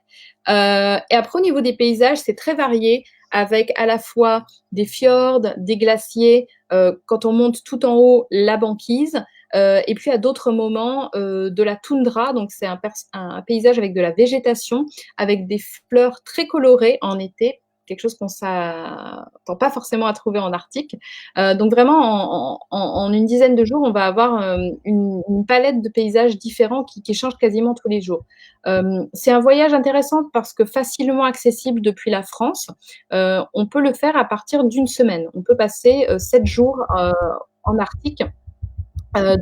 Et après, au niveau des paysages, c'est très varié, avec à la fois des fjords, des glaciers, quand on monte tout en haut, la banquise, et puis à d'autres moments, de la toundra, donc c'est un paysage avec de la végétation, avec des fleurs très colorées en été, quelque chose qu'on s'attend pas forcément à trouver en Arctique. Donc vraiment, en une dizaine de jours, on va avoir une palette de paysages différents qui changent quasiment tous les jours. C'est un voyage intéressant parce que facilement accessible depuis la France. On peut le faire à partir d'une semaine. On peut passer 7 jours en Arctique.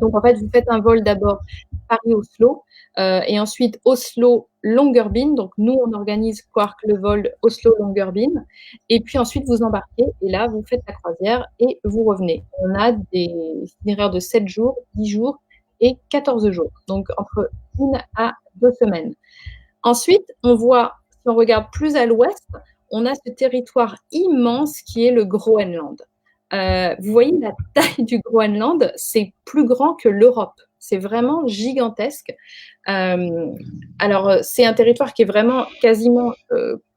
Donc en fait, vous faites un vol d'abord Paris-Oslo et ensuite Oslo-Longyearbyen. Donc nous, on organise Quark le vol Oslo-Longyearbyen. Et puis ensuite, vous embarquez et là, vous faites la croisière et vous revenez. On a des itinéraires de 7 jours, 10 jours et 14 jours. Donc entre 1 à 2 semaines. Ensuite, on voit, si on regarde plus à l'ouest, on a ce territoire immense qui est le Groenland. Vous voyez la taille du Groenland, c'est plus grand que l'Europe. C'est vraiment gigantesque. Alors, c'est un territoire qui est vraiment quasiment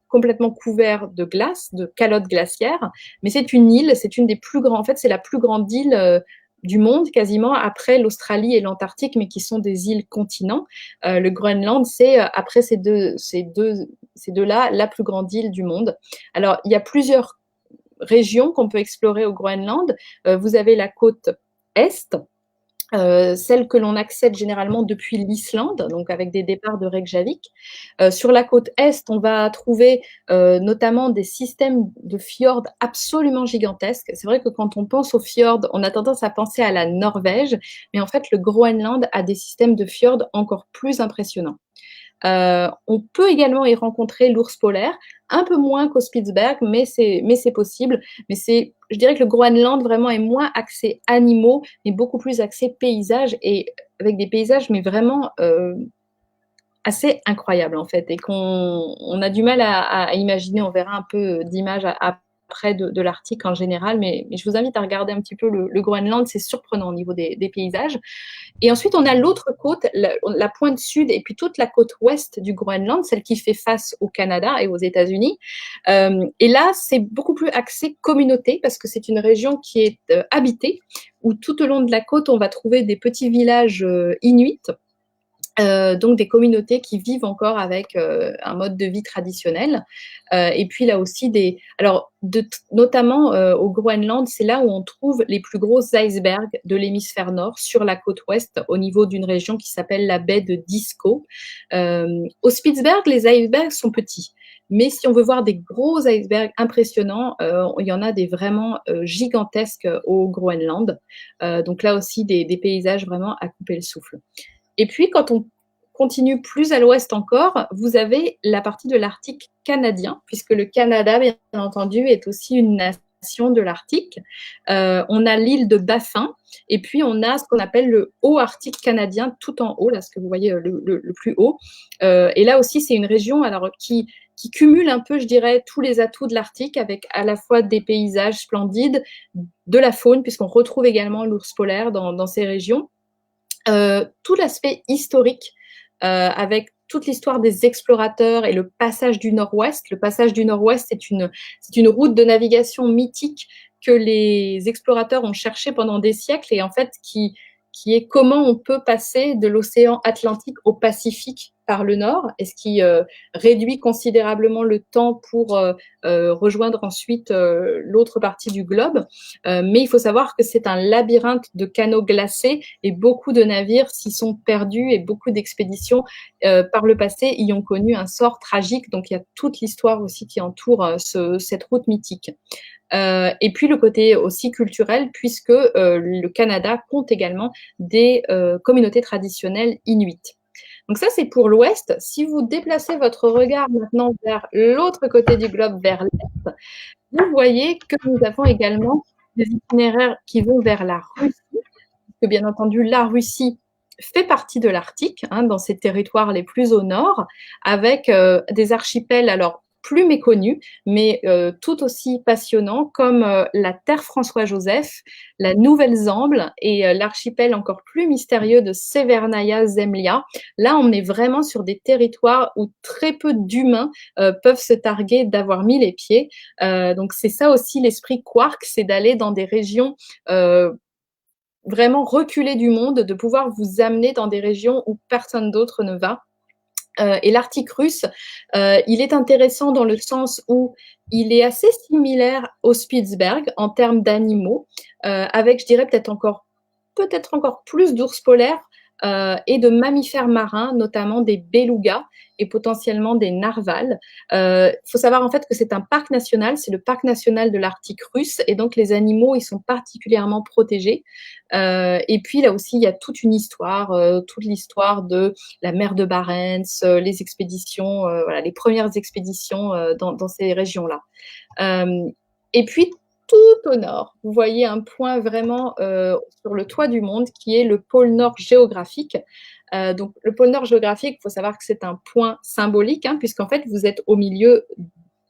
complètement couvert de glace, de calottes glaciaires, mais c'est une île, c'est une des plus grandes, en fait, c'est la plus grande île du monde quasiment après l'Australie et l'Antarctique, mais qui sont des îles continents. Le Groenland, c'est après ces deux-là, la plus grande île du monde. Alors, il y a plusieurs régions qu'on peut explorer au Groenland. Vous avez la côte est, celle que l'on accède généralement depuis l'Islande, donc avec des départs de Reykjavik. Sur la côte est, on va trouver notamment des systèmes de fjords absolument gigantesques. C'est vrai que quand on pense aux fjords, on a tendance à penser à la Norvège, mais en fait, le Groenland a des systèmes de fjords encore plus impressionnants. On peut également y rencontrer l'ours polaire, un peu moins qu'au Spitzberg, mais c'est possible. Mais je dirais que le Groenland vraiment est moins axé animaux, mais beaucoup plus axé paysages, et avec des paysages, mais vraiment assez incroyables en fait, et qu'on a du mal à imaginer. On verra un peu d'images après de l'Arctique en général, mais je vous invite à regarder un petit peu le Groenland, c'est surprenant au niveau des paysages. Et ensuite, on a l'autre côte, la pointe sud, et puis toute la côte ouest du Groenland, celle qui fait face au Canada et aux États-Unis. Et là, c'est beaucoup plus axé communauté, parce que c'est une région qui est habitée, où tout au long de la côte, on va trouver des petits villages inuits, donc des communautés qui vivent encore avec un mode de vie traditionnel. Et puis là aussi, notamment au Groenland, c'est là où on trouve les plus gros icebergs de l'hémisphère nord, sur la côte ouest, au niveau d'une région qui s'appelle la baie de Disko. Au Spitzberg, les icebergs sont petits. Mais si on veut voir des gros icebergs impressionnants, il y en a des vraiment gigantesques au Groenland. Donc là aussi, des paysages vraiment à couper le souffle. Et puis, quand on continue plus à l'ouest encore, vous avez la partie de l'Arctique canadien, puisque le Canada, bien entendu, est aussi une nation de l'Arctique. On a l'île de Baffin, et puis on a ce qu'on appelle le haut Arctique canadien, tout en haut, là, ce que vous voyez le plus haut. Et là aussi, c'est une région qui cumule un peu, je dirais, tous les atouts de l'Arctique, avec à la fois des paysages splendides, de la faune, puisqu'on retrouve également l'ours polaire dans ces régions. Tout l'aspect historique, avec toute l'histoire des explorateurs et le passage du Nord-Ouest. Le passage du Nord-Ouest, c'est une route de navigation mythique que les explorateurs ont cherché pendant des siècles, et en fait qui est comment on peut passer de l'océan Atlantique au Pacifique par le nord, et ce qui réduit considérablement le temps pour rejoindre ensuite l'autre partie du globe. Mais il faut savoir que c'est un labyrinthe de canaux glacés et beaucoup de navires s'y sont perdus et beaucoup d'expéditions par le passé y ont connu un sort tragique. Donc il y a toute l'histoire aussi qui entoure cette route mythique. Et puis le côté aussi culturel, puisque le Canada compte également des communautés traditionnelles inuites. Donc ça, c'est pour l'ouest. Si vous déplacez votre regard maintenant vers l'autre côté du globe, vers l'est, vous voyez que nous avons également des itinéraires qui vont vers la Russie, que bien entendu, la Russie fait partie de l'Arctique, hein, dans ses territoires les plus au nord, avec des archipels, alors plus méconnus, mais tout aussi passionnants, comme la Terre François-Joseph, la Nouvelle-Zamble et l'archipel encore plus mystérieux de Severnaya Zemlya. Là, on est vraiment sur des territoires où très peu d'humains peuvent se targuer d'avoir mis les pieds. Donc c'est ça aussi l'esprit Quark, c'est d'aller dans des régions vraiment reculées du monde, de pouvoir vous amener dans des régions où personne d'autre ne va. Et l'Arctique russe, il est intéressant dans le sens où il est assez similaire au Spitzberg en termes d'animaux, avec, je dirais, peut-être encore plus d'ours polaires et de mammifères marins, notamment des belugas et potentiellement des narvals. Il faut savoir en fait que c'est un parc national, c'est le parc national de l'Arctique russe, et donc les animaux, ils sont particulièrement protégés. Et puis là aussi, il y a toute une histoire, toute l'histoire de la mer de Barents, les expéditions, voilà, les premières expéditions dans ces régions-là. Et puis, tout au nord, vous voyez un point vraiment sur le toit du monde qui est le pôle Nord géographique. Donc, le pôle Nord géographique, il faut savoir que c'est un point symbolique, hein, puisqu'en fait, vous êtes au milieu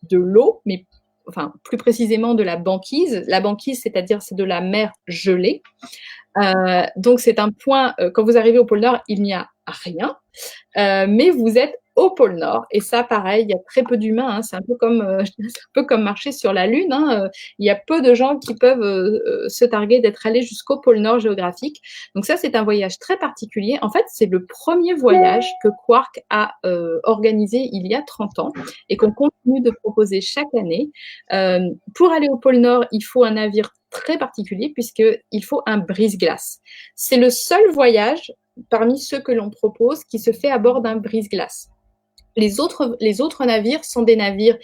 de l'eau, mais enfin, plus précisément de la banquise. La banquise, c'est-à-dire c'est de la mer gelée. Donc, c'est un point, quand vous arrivez au pôle Nord, il n'y a rien, mais vous êtes au pôle Nord. Et ça, pareil, il y a très peu d'humains. Hein, c'est un peu comme marcher sur la Lune. Hein, il y a peu de gens qui peuvent se targuer d'être allés jusqu'au pôle Nord géographique. Donc ça, c'est un voyage très particulier. En fait, c'est le premier voyage que Quark a organisé il y a 30 ans et qu'on continue de proposer chaque année. Pour aller au pôle Nord, il faut un navire très particulier puisqu'il faut un brise-glace. C'est le seul voyage parmi ceux que l'on propose qui se fait à bord d'un brise-glace. Les autres navires sont des navires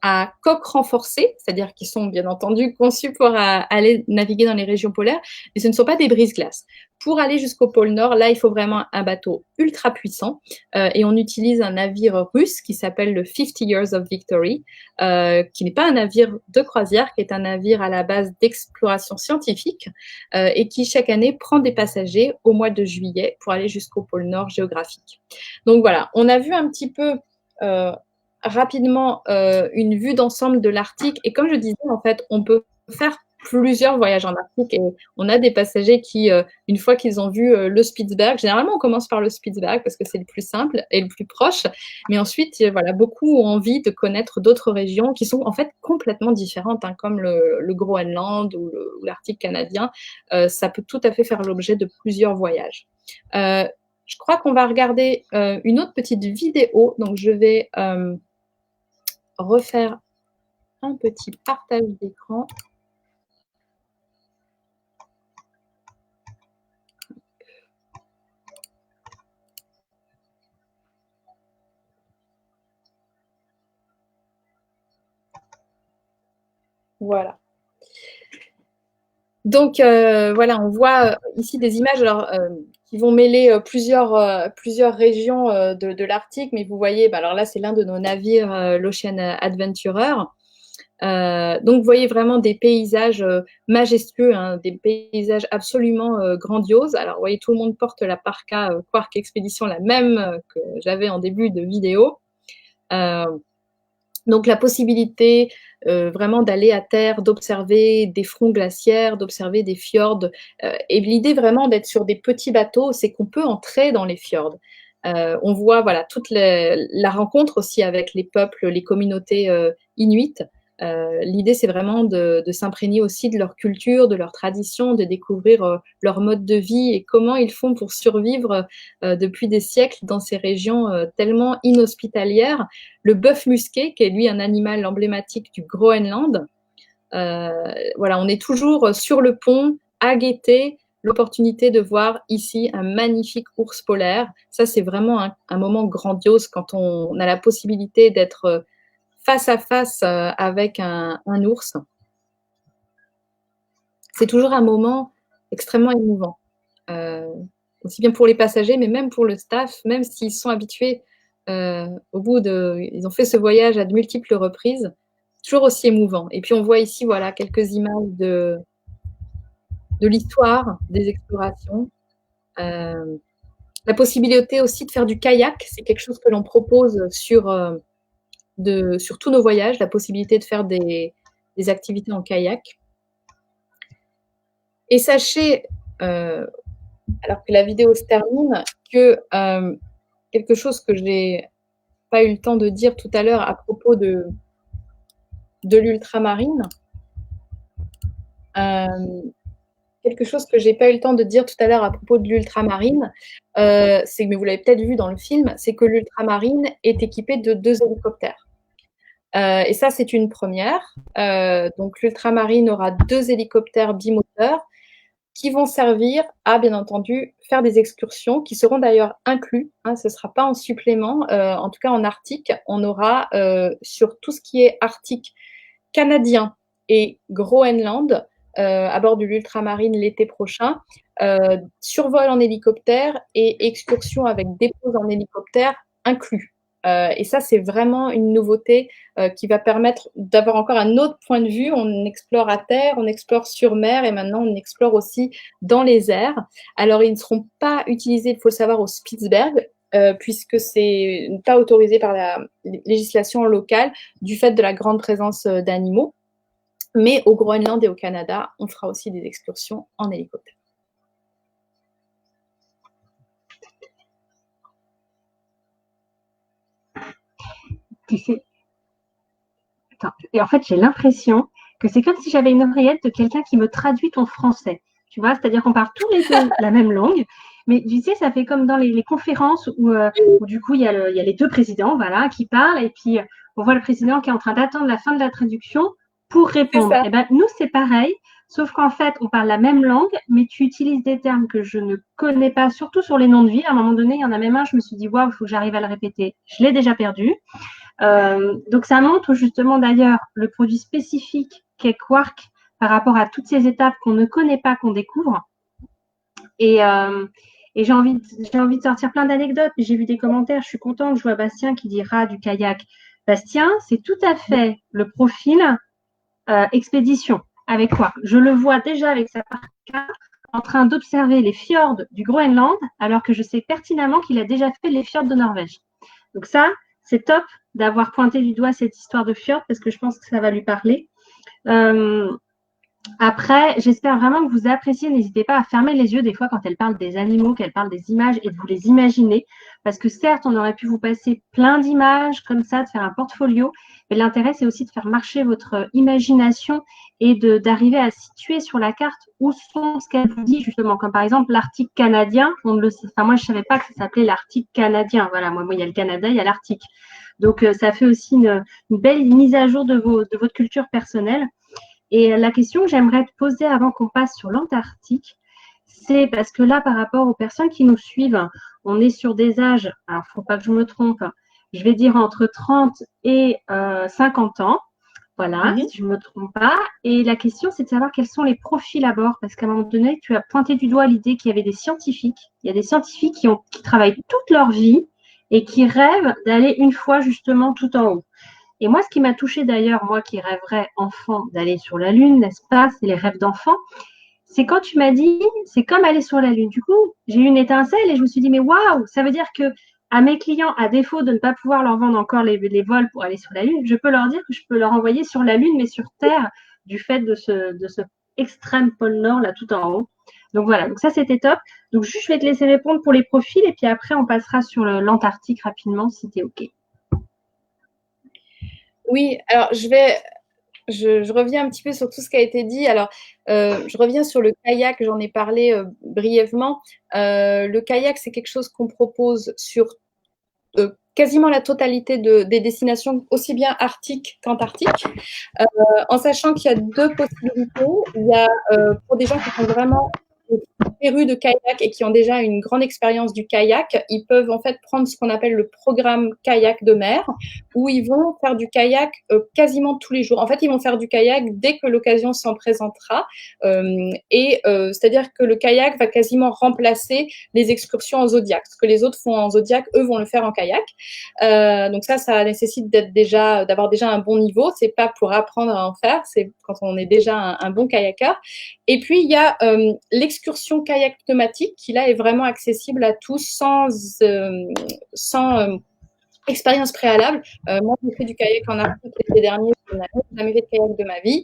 à coque renforcée, c'est-à-dire qui sont bien entendu conçus pour aller naviguer dans les régions polaires, mais ce ne sont pas des brise-glaces. Pour aller jusqu'au pôle Nord, là, il faut vraiment un bateau ultra puissant et on utilise un navire russe qui s'appelle le 50 Years of Victory, qui n'est pas un navire de croisière, qui est un navire à la base d'exploration scientifique et qui chaque année prend des passagers au mois de juillet pour aller jusqu'au pôle Nord géographique. Donc voilà, on a vu un petit peu rapidement une vue d'ensemble de l'Arctique. Et comme je disais, en fait, on peut faire plusieurs voyages en Arctique et on a des passagers qui, une fois qu'ils ont vu le Spitzberg, généralement on commence par le Spitzberg parce que c'est le plus simple et le plus proche, mais ensuite, voilà, beaucoup ont envie de connaître d'autres régions qui sont en fait complètement différentes, hein, comme le Groenland ou l'Arctique canadien. Ça peut tout à fait faire l'objet de plusieurs voyages. Je crois qu'on va regarder une autre petite vidéo, donc je vais refaire un petit partage d'écran. Voilà. Donc voilà, on voit ici des images qui vont mêler plusieurs régions de l'Arctique, mais vous voyez, alors là c'est l'un de nos navires, l'Ocean Adventurer. Donc vous voyez vraiment des paysages majestueux, hein, des paysages absolument grandioses. Alors vous voyez, tout le monde porte la parka Quark Expedition, la même que j'avais en début de vidéo. Donc la possibilité vraiment d'aller à terre, d'observer des fronts glaciaires, d'observer des fjords. Et l'idée vraiment d'être sur des petits bateaux, c'est qu'on peut entrer dans les fjords. On voit voilà toute la rencontre aussi avec les peuples, les communautés inuites. L'idée, c'est vraiment de s'imprégner aussi de leur culture, de leur tradition, de découvrir leur mode de vie et comment ils font pour survivre depuis des siècles dans ces régions tellement inhospitalières. Le bœuf musqué, qui est lui un animal emblématique du Groenland. Voilà, on est toujours sur le pont à guetter l'opportunité de voir ici un magnifique ours polaire. Ça, c'est vraiment un moment grandiose quand on a la possibilité d'être face à face avec un ours. C'est toujours un moment extrêmement émouvant, aussi bien pour les passagers, mais même pour le staff, même s'ils sont habitués, ils ont fait ce voyage à de multiples reprises, toujours aussi émouvant. Et puis on voit ici, voilà, quelques images de l'histoire des explorations. La possibilité aussi de faire du kayak, c'est quelque chose que l'on propose sur tous nos voyages, la possibilité de faire des activités en kayak. Et sachez, alors que la vidéo se termine, que quelque chose que je n'ai pas eu le temps de dire tout à l'heure à propos de l'ultramarine, quelque chose que j'ai pas eu le temps de dire tout à l'heure à propos de l'ultramarine, c'est, mais vous l'avez peut-être vu dans le film, c'est que l'ultramarine est équipée de 2 hélicoptères. Et ça, c'est une première. Donc, l'ultramarine aura 2 hélicoptères bimoteurs qui vont servir à, bien entendu, faire des excursions qui seront d'ailleurs inclus. Hein, ce ne sera pas en supplément. En tout cas, en Arctique, on aura sur tout ce qui est Arctique canadien et Groenland, à bord de l'ultramarine l'été prochain, survol en hélicoptère et excursion avec dépose en hélicoptère inclus. Et ça, c'est vraiment une nouveauté qui va permettre d'avoir encore un autre point de vue. On explore à terre, on explore sur mer et maintenant on explore aussi dans les airs. Alors, ils ne seront pas utilisés, il faut le savoir, au Spitzberg, puisque c'est pas autorisé par la législation locale du fait de la grande présence d'animaux. Mais au Groenland et au Canada, on fera aussi des excursions en hélicoptère. Tu sais, attends, et en fait, j'ai l'impression que c'est comme si j'avais une oreillette de quelqu'un qui me traduit ton français. Tu vois, c'est-à-dire qu'on parle tous les deux la même langue, mais tu sais, ça fait comme dans les conférences où du coup, il y a les 2 présidents, voilà, qui parlent, et puis on voit le président qui est en train d'attendre la fin de la traduction pour répondre. Et ben, nous, c'est pareil, sauf qu'en fait, on parle la même langue, mais tu utilises des termes que je ne connais pas, surtout sur les noms de villes. À un moment donné, il y en a même un, je me suis dit, waouh, il faut que j'arrive à le répéter. Je l'ai déjà perdu. Donc ça montre justement d'ailleurs le produit spécifique qu'est Quark par rapport à toutes ces étapes qu'on ne connaît pas, qu'on découvre. Et j'ai envie de sortir plein d'anecdotes. J'ai vu des commentaires. Je suis contente. Je vois Bastien qui dit rat du kayak. Bastien, c'est tout à fait le profil expédition avec Quark. Je le vois déjà avec sa parka en train d'observer les fjords du Groenland, alors que je sais pertinemment qu'il a déjà fait les fjords de Norvège. Donc ça, c'est top d'avoir pointé du doigt cette histoire de fjord parce que je pense que ça va lui parler. Après, j'espère vraiment que vous appréciez. N'hésitez pas à fermer les yeux des fois quand elle parle des animaux, qu'elle parle des images et de vous les imaginer. Parce que certes, on aurait pu vous passer plein d'images comme ça, de faire un portfolio. Mais l'intérêt, c'est aussi de faire marcher votre imagination et d'arriver à situer sur la carte où sont ce qu'elle vous dit justement. Comme par exemple l'Arctique canadien. On ne le sait. Enfin, moi, je ne savais pas que ça s'appelait l'Arctique canadien. Voilà, moi, il y a le Canada, il y a l'Arctique. Donc, ça fait aussi une belle mise à jour de votre culture personnelle. Et la question que j'aimerais te poser avant qu'on passe sur l'Antarctique, c'est parce que là, par rapport aux personnes qui nous suivent, on est sur des âges, alors il ne faut pas que je me trompe, je vais dire entre 30 et 50 ans. Voilà, si je ne me trompe pas. Et la question, c'est de savoir quels sont les profils à bord, parce qu'à un moment donné, tu as pointé du doigt l'idée qu'il y avait des scientifiques. Il y a des scientifiques qui travaillent toute leur vie et qui rêvent d'aller une fois justement tout en haut. Et moi, ce qui m'a touchée d'ailleurs, moi qui rêverais enfant d'aller sur la Lune, n'est-ce pas? C'est les rêves d'enfant. C'est quand tu m'as dit, c'est comme aller sur la Lune. Du coup, j'ai eu une étincelle et je me suis dit, mais waouh, ça veut dire que à mes clients, à défaut de ne pas pouvoir leur vendre encore les vols pour aller sur la Lune, je peux leur dire que je peux leur envoyer sur la Lune, mais sur Terre, du fait de ce extrême pôle Nord, là, tout en haut. Donc voilà, donc ça, c'était top. Donc juste, je vais te laisser répondre pour les profils et puis après, on passera sur l'Antarctique rapidement, si tu es OK. Oui, alors je vais je reviens un petit peu sur tout ce qui a été dit. Alors, je reviens sur le kayak, j'en ai parlé brièvement. Le kayak, c'est quelque chose qu'on propose sur quasiment la totalité des destinations, aussi bien arctiques qu'antarctiques, en sachant qu'il y a deux possibilités. Il y a pour des gens qui sont vraiment férus de kayak et qui ont déjà une grande expérience du kayak, ils peuvent en fait prendre ce qu'on appelle le programme kayak de mer, où ils vont faire du kayak quasiment tous les jours. En fait, ils vont faire du kayak dès que l'occasion s'en présentera, c'est-à-dire que le kayak va quasiment remplacer les excursions en zodiac. Ce que les autres font en zodiac, eux vont le faire en kayak. Donc ça nécessite d'avoir déjà un bon niveau. C'est pas pour apprendre à en faire, c'est quand on est déjà un bon kayakeur. Et puis il y a l'excursion kayak pneumatique qui là est vraiment accessible à tous sans expérience préalable. Moi, j'ai fait du kayak en Arctique l'été dernier. Je n'ai jamais fait de kayak de ma vie.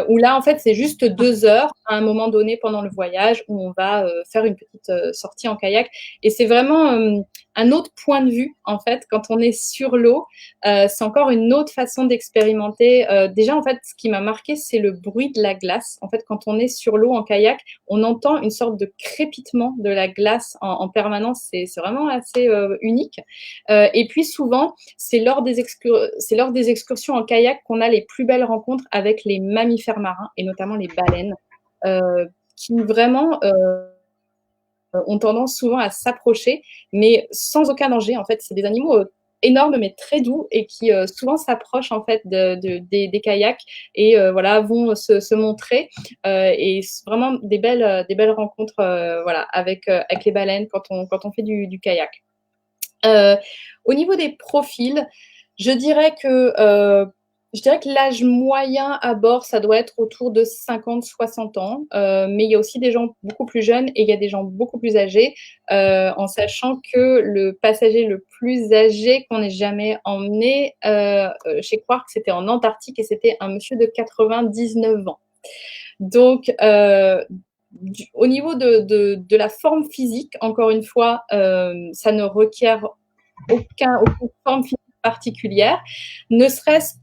Où là, en fait, c'est juste 2 heures à un moment donné pendant le voyage où on va faire une petite sortie en kayak. Et c'est vraiment un autre point de vue, en fait, quand on est sur l'eau. C'est encore une autre façon d'expérimenter. Déjà, en fait, ce qui m'a marqué, c'est le bruit de la glace. En fait, quand on est sur l'eau en kayak, on entend une sorte de crépitement de la glace en permanence. C'est vraiment assez unique. Et puis souvent, c'est lors des excursions en kayak qu'on a les plus belles rencontres avec les mammifères marins et notamment les baleines, qui vraiment ont tendance souvent à s'approcher, mais sans aucun danger. En fait, c'est des animaux énormes mais très doux et qui souvent s'approchent en fait des kayaks et voilà vont se montrer et vraiment des belles rencontres voilà avec les baleines quand on fait du kayak. Au niveau des profils, je dirais que l'âge moyen à bord, ça doit être autour de 50-60 ans. Mais il y a aussi des gens beaucoup plus jeunes et il y a des gens beaucoup plus âgés, en sachant que le passager le plus âgé qu'on ait jamais emmené chez Quark, c'était en Antarctique et c'était un monsieur de 99 ans. Donc, au niveau de la forme physique, encore une fois, ça ne requiert aucune forme physique particulière, ne serait-ce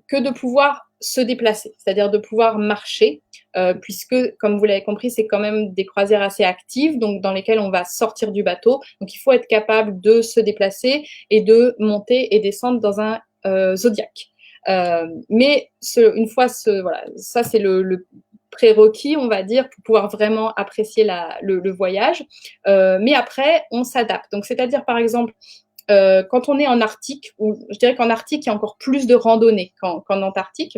que de pouvoir se déplacer, c'est-à-dire de pouvoir marcher, puisque, comme vous l'avez compris, c'est quand même des croisières assez actives, donc dans lesquelles on va sortir du bateau. Donc, il faut être capable de se déplacer et de monter et descendre dans un zodiac. Mais une fois voilà, ça c'est le prérequis, on va dire, pour pouvoir vraiment apprécier le voyage. Mais après, on s'adapte. Donc, c'est-à-dire, par exemple, quand on est en Arctique, ou je dirais qu'en Arctique, il y a encore plus de randonnées qu'en Antarctique.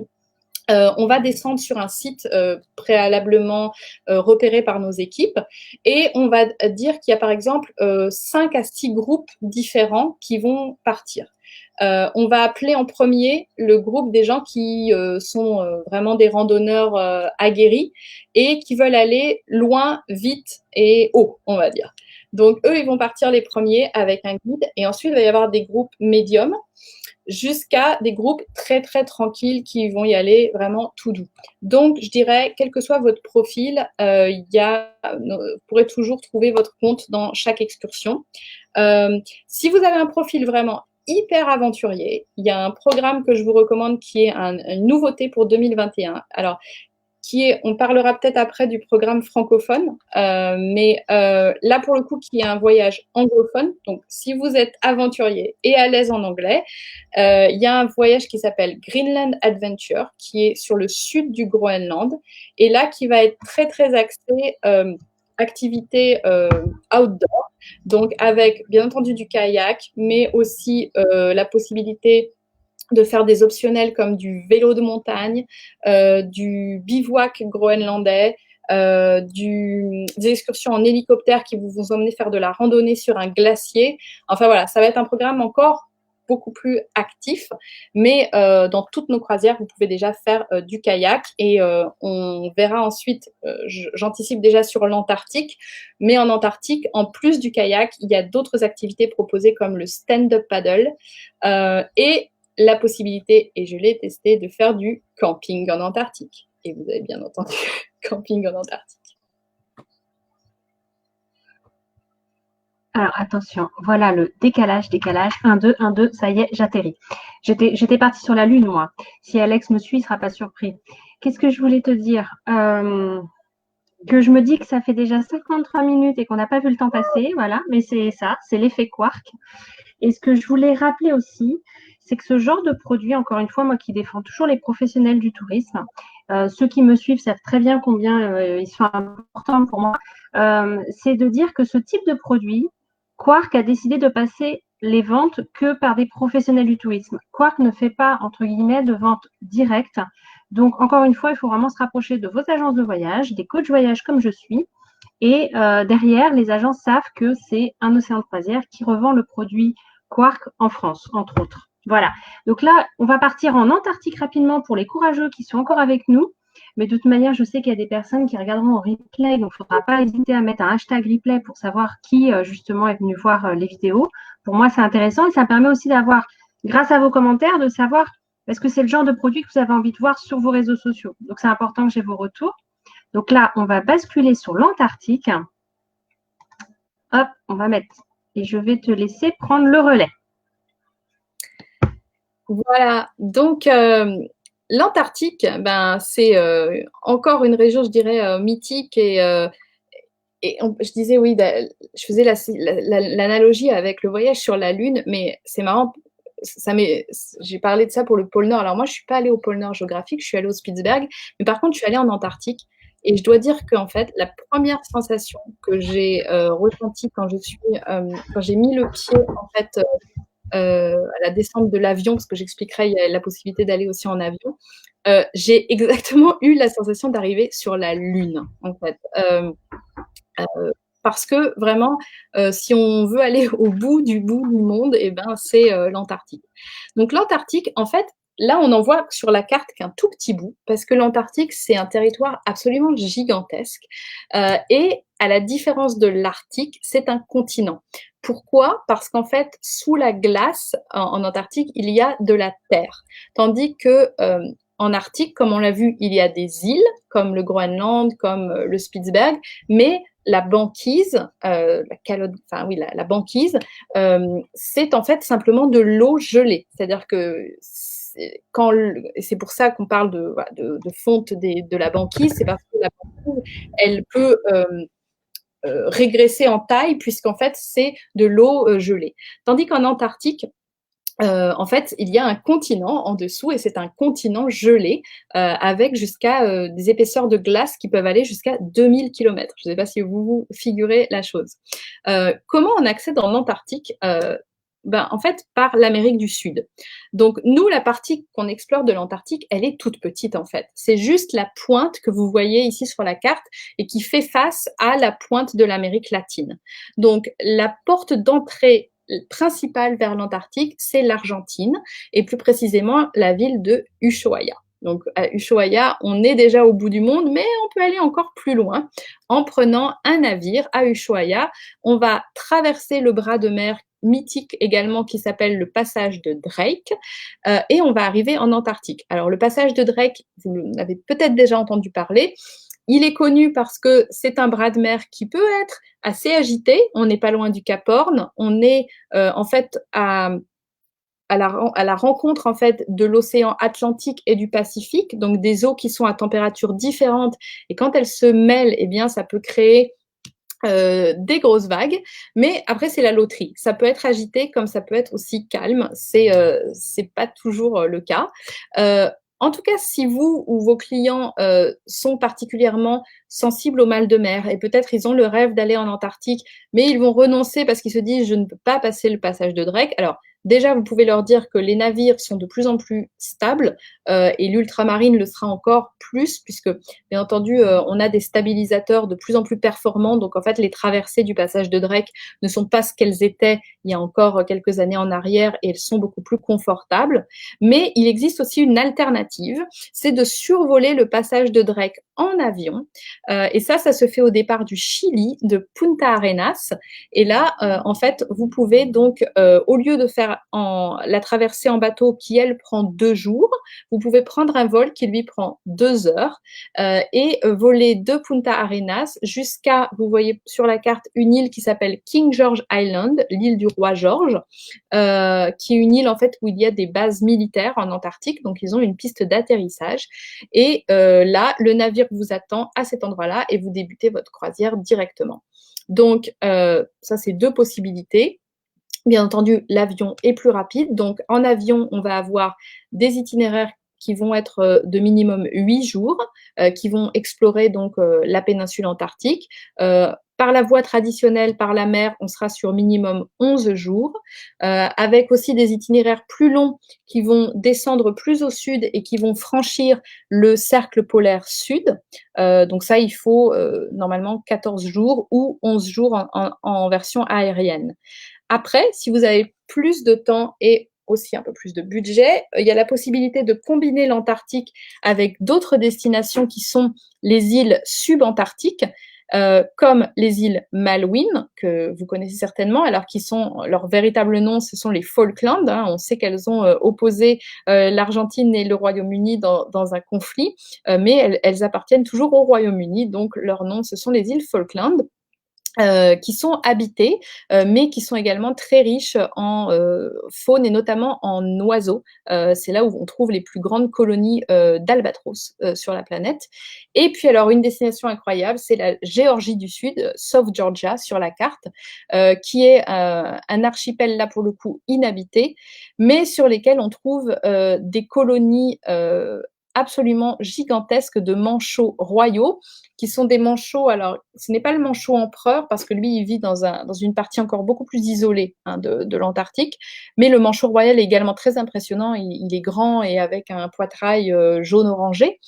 On va descendre sur un site préalablement repéré par nos équipes et on va dire qu'il y a par exemple 5 à 6 groupes différents qui vont partir. On va appeler en premier le groupe des gens qui sont vraiment des randonneurs aguerris et qui veulent aller loin, vite et haut, on va dire. Donc, eux, ils vont partir les premiers avec un guide et ensuite, il va y avoir des groupes médiums jusqu'à des groupes très, très tranquilles qui vont y aller vraiment tout doux. Donc, je dirais, quel que soit votre profil, vous pourrez toujours trouver votre compte dans chaque excursion. Si vous avez un profil vraiment hyper aventurier, il y a un programme que je vous recommande qui est une nouveauté pour 2021. Alors, on parlera peut-être après du programme francophone, mais là pour le coup qui est un voyage anglophone. Donc si vous êtes aventurier et à l'aise en anglais, il y a un voyage qui s'appelle Greenland Adventure qui est sur le sud du Groenland et là qui va être très très axé activité outdoor, donc avec bien entendu du kayak, mais aussi la possibilité de faire des optionnels comme du vélo de montagne, du bivouac groenlandais, des excursions en hélicoptère qui vous emmener faire de la randonnée sur un glacier. Enfin voilà, ça va être un programme encore beaucoup plus actif, mais dans toutes nos croisières, vous pouvez déjà faire du kayak et on verra ensuite, j'anticipe déjà sur l'Antarctique, mais en Antarctique, en plus du kayak, il y a d'autres activités proposées comme le stand-up paddle et la possibilité, et je l'ai testé, de faire du camping en Antarctique. Et vous avez bien entendu, camping en Antarctique. Alors attention, voilà le décalage, 1, 2, 1, 2, ça y est, j'atterris. J'étais partie sur la Lune, moi. Si Alex me suit, il ne sera pas surpris. Qu'est-ce que je voulais te dire que je me dis que ça fait déjà 53 minutes et qu'on n'a pas vu le temps passer, voilà, mais c'est ça, c'est l'effet quark. Et ce que je voulais rappeler aussi, c'est que ce genre de produit, encore une fois, moi qui défends toujours les professionnels du tourisme, ceux qui me suivent savent très bien combien ils sont importants pour moi, c'est de dire que ce type de produit, Quark a décidé de passer les ventes que par des professionnels du tourisme. Quark ne fait pas, entre guillemets, de vente directe. Donc, encore une fois, il faut vraiment se rapprocher de vos agences de voyage, des coachs voyage comme je suis. Et derrière, les agences savent que c'est un océan de croisière qui revend le produit Quark en France, entre autres. Voilà. Donc là, on va partir en Antarctique rapidement pour les courageux qui sont encore avec nous. Mais de toute manière, je sais qu'il y a des personnes qui regarderont en replay, donc il ne faudra pas hésiter à mettre un hashtag replay pour savoir qui justement est venu voir les vidéos. Pour moi, c'est intéressant et ça permet aussi d'avoir, grâce à vos commentaires, de savoir est-ce que c'est le genre de produit que vous avez envie de voir sur vos réseaux sociaux. Donc c'est important que j'ai vos retours. Donc là, on va basculer sur l'Antarctique. Hop, on va mettre. Et je vais te laisser prendre le relais. Voilà, donc l'Antarctique, ben, c'est encore une région, je dirais, mythique je disais, oui, je faisais l'analogie avec le voyage sur la Lune, mais c'est marrant, j'ai parlé de ça pour le pôle Nord. Alors moi, je ne suis pas allée au pôle Nord géographique, je suis allée au Spitzberg, mais par contre, je suis allée en Antarctique. Et je dois dire qu'en fait, la première sensation que j'ai ressentie quand j'ai mis le pied en fait à la descente de l'avion, parce que j'expliquerai, il y a la possibilité d'aller aussi en avion, j'ai exactement eu la sensation d'arriver sur la Lune, en fait. Parce que vraiment, si on veut aller au bout du monde, eh ben, c'est l'Antarctique. Donc l'Antarctique, en fait, là, on en voit sur la carte qu'un tout petit bout, parce que l'Antarctique, c'est un territoire absolument gigantesque. Et à la différence de l'Arctique, c'est un continent. Pourquoi? Parce qu'en fait, sous la glace, en Antarctique, il y a de la terre. Tandis que en Arctique, comme on l'a vu, il y a des îles, comme le Groenland, comme le Spitzberg, mais la banquise, la banquise, c'est en fait simplement de l'eau gelée. C'est-à-dire que c'est pour ça qu'on parle de fonte de la banquise, c'est parce que la banquise, elle peut régresser en taille puisqu'en fait c'est de l'eau gelée. Tandis qu'en Antarctique, en fait, il y a un continent en dessous et c'est un continent gelé avec jusqu'à des épaisseurs de glace qui peuvent aller jusqu'à 2000 km. Je ne sais pas si vous vous figurez la chose. Comment on accède en Antarctique en fait, par l'Amérique du Sud. Donc, nous, la partie qu'on explore de l'Antarctique, elle est toute petite, en fait. C'est juste la pointe que vous voyez ici sur la carte et qui fait face à la pointe de l'Amérique latine. Donc, la porte d'entrée principale vers l'Antarctique, c'est l'Argentine et plus précisément la ville de Ushuaia. Donc à Ushuaia, on est déjà au bout du monde, mais on peut aller encore plus loin en prenant un navire à Ushuaia. On va traverser le bras de mer mythique également qui s'appelle le passage de Drake et on va arriver en Antarctique. Alors le passage de Drake, vous l'avez peut-être déjà entendu parler. Il est connu parce que c'est un bras de mer qui peut être assez agité. On n'est pas loin du Cap Horn. On est en fait à la rencontre en fait de l'océan Atlantique et du Pacifique, donc des eaux qui sont à température différente. Et quand elles se mêlent, eh bien, ça peut créer des grosses vagues, mais après c'est la loterie. Ça peut être agité comme ça peut être aussi calme. C'est pas toujours le cas. En tout cas, si vous ou vos clients sont particulièrement sensibles au mal de mer et peut-être ils ont le rêve d'aller en Antarctique, mais ils vont renoncer parce qu'ils se disent je ne peux pas passer le passage de Drake. Alors déjà, vous pouvez leur dire que les navires sont de plus en plus stables et l'ultramarine le sera encore plus puisque, bien entendu, on a des stabilisateurs de plus en plus performants. Donc, en fait, les traversées du passage de Drake ne sont pas ce qu'elles étaient il y a encore quelques années en arrière et elles sont beaucoup plus confortables. Mais il existe aussi une alternative, c'est de survoler le passage de Drake en avion. Et ça se fait au départ du Chili, de Punta Arenas. Et là, en fait, vous pouvez donc, au lieu de faire faire la traversée en bateau qui, elle, prend 2 jours. Vous pouvez prendre un vol qui, lui, prend 2 heures et voler de Punta Arenas jusqu'à, vous voyez sur la carte, une île qui s'appelle King George Island, l'île du roi George, qui est une île en fait où il y a des bases militaires en Antarctique, donc ils ont une piste d'atterrissage. Et là, le navire vous attend à cet endroit-là et vous débutez votre croisière directement. Donc, ça, c'est 2 possibilités. Bien entendu, l'avion est plus rapide. Donc, en avion, on va avoir des itinéraires qui vont être de minimum 8 jours, qui vont explorer donc la péninsule antarctique. Par la voie traditionnelle, par la mer, on sera sur minimum 11 jours, avec aussi des itinéraires plus longs qui vont descendre plus au sud et qui vont franchir le cercle polaire sud. Donc ça, il faut normalement 14 jours ou 11 jours en version aérienne. Après, si vous avez plus de temps et aussi un peu plus de budget, il y a la possibilité de combiner l'Antarctique avec d'autres destinations qui sont les îles subantarctiques, comme les îles Malouines, que vous connaissez certainement, alors qui sont, leur véritable nom, ce sont les Falklands. Hein. On sait qu'elles ont opposé l'Argentine et le Royaume-Uni dans un conflit, mais elles appartiennent toujours au Royaume-Uni, donc leur nom, ce sont les îles Falklands. Qui sont habitées, mais qui sont également très riches en faune et notamment en oiseaux. C'est là où on trouve les plus grandes colonies d'albatros sur la planète. Et puis alors, une destination incroyable, c'est la Géorgie du Sud, sauf Georgia sur la carte, qui est un archipel, là pour le coup, inhabité, mais sur lesquels on trouve des colonies absolument gigantesques de manchots royaux, qui sont des manchots, alors ce n'est pas le manchot empereur, parce que lui, il vit dans une partie encore beaucoup plus isolée de l'Antarctique, mais le manchot royal est également très impressionnant, il est grand et avec un poitrail jaune-orangé,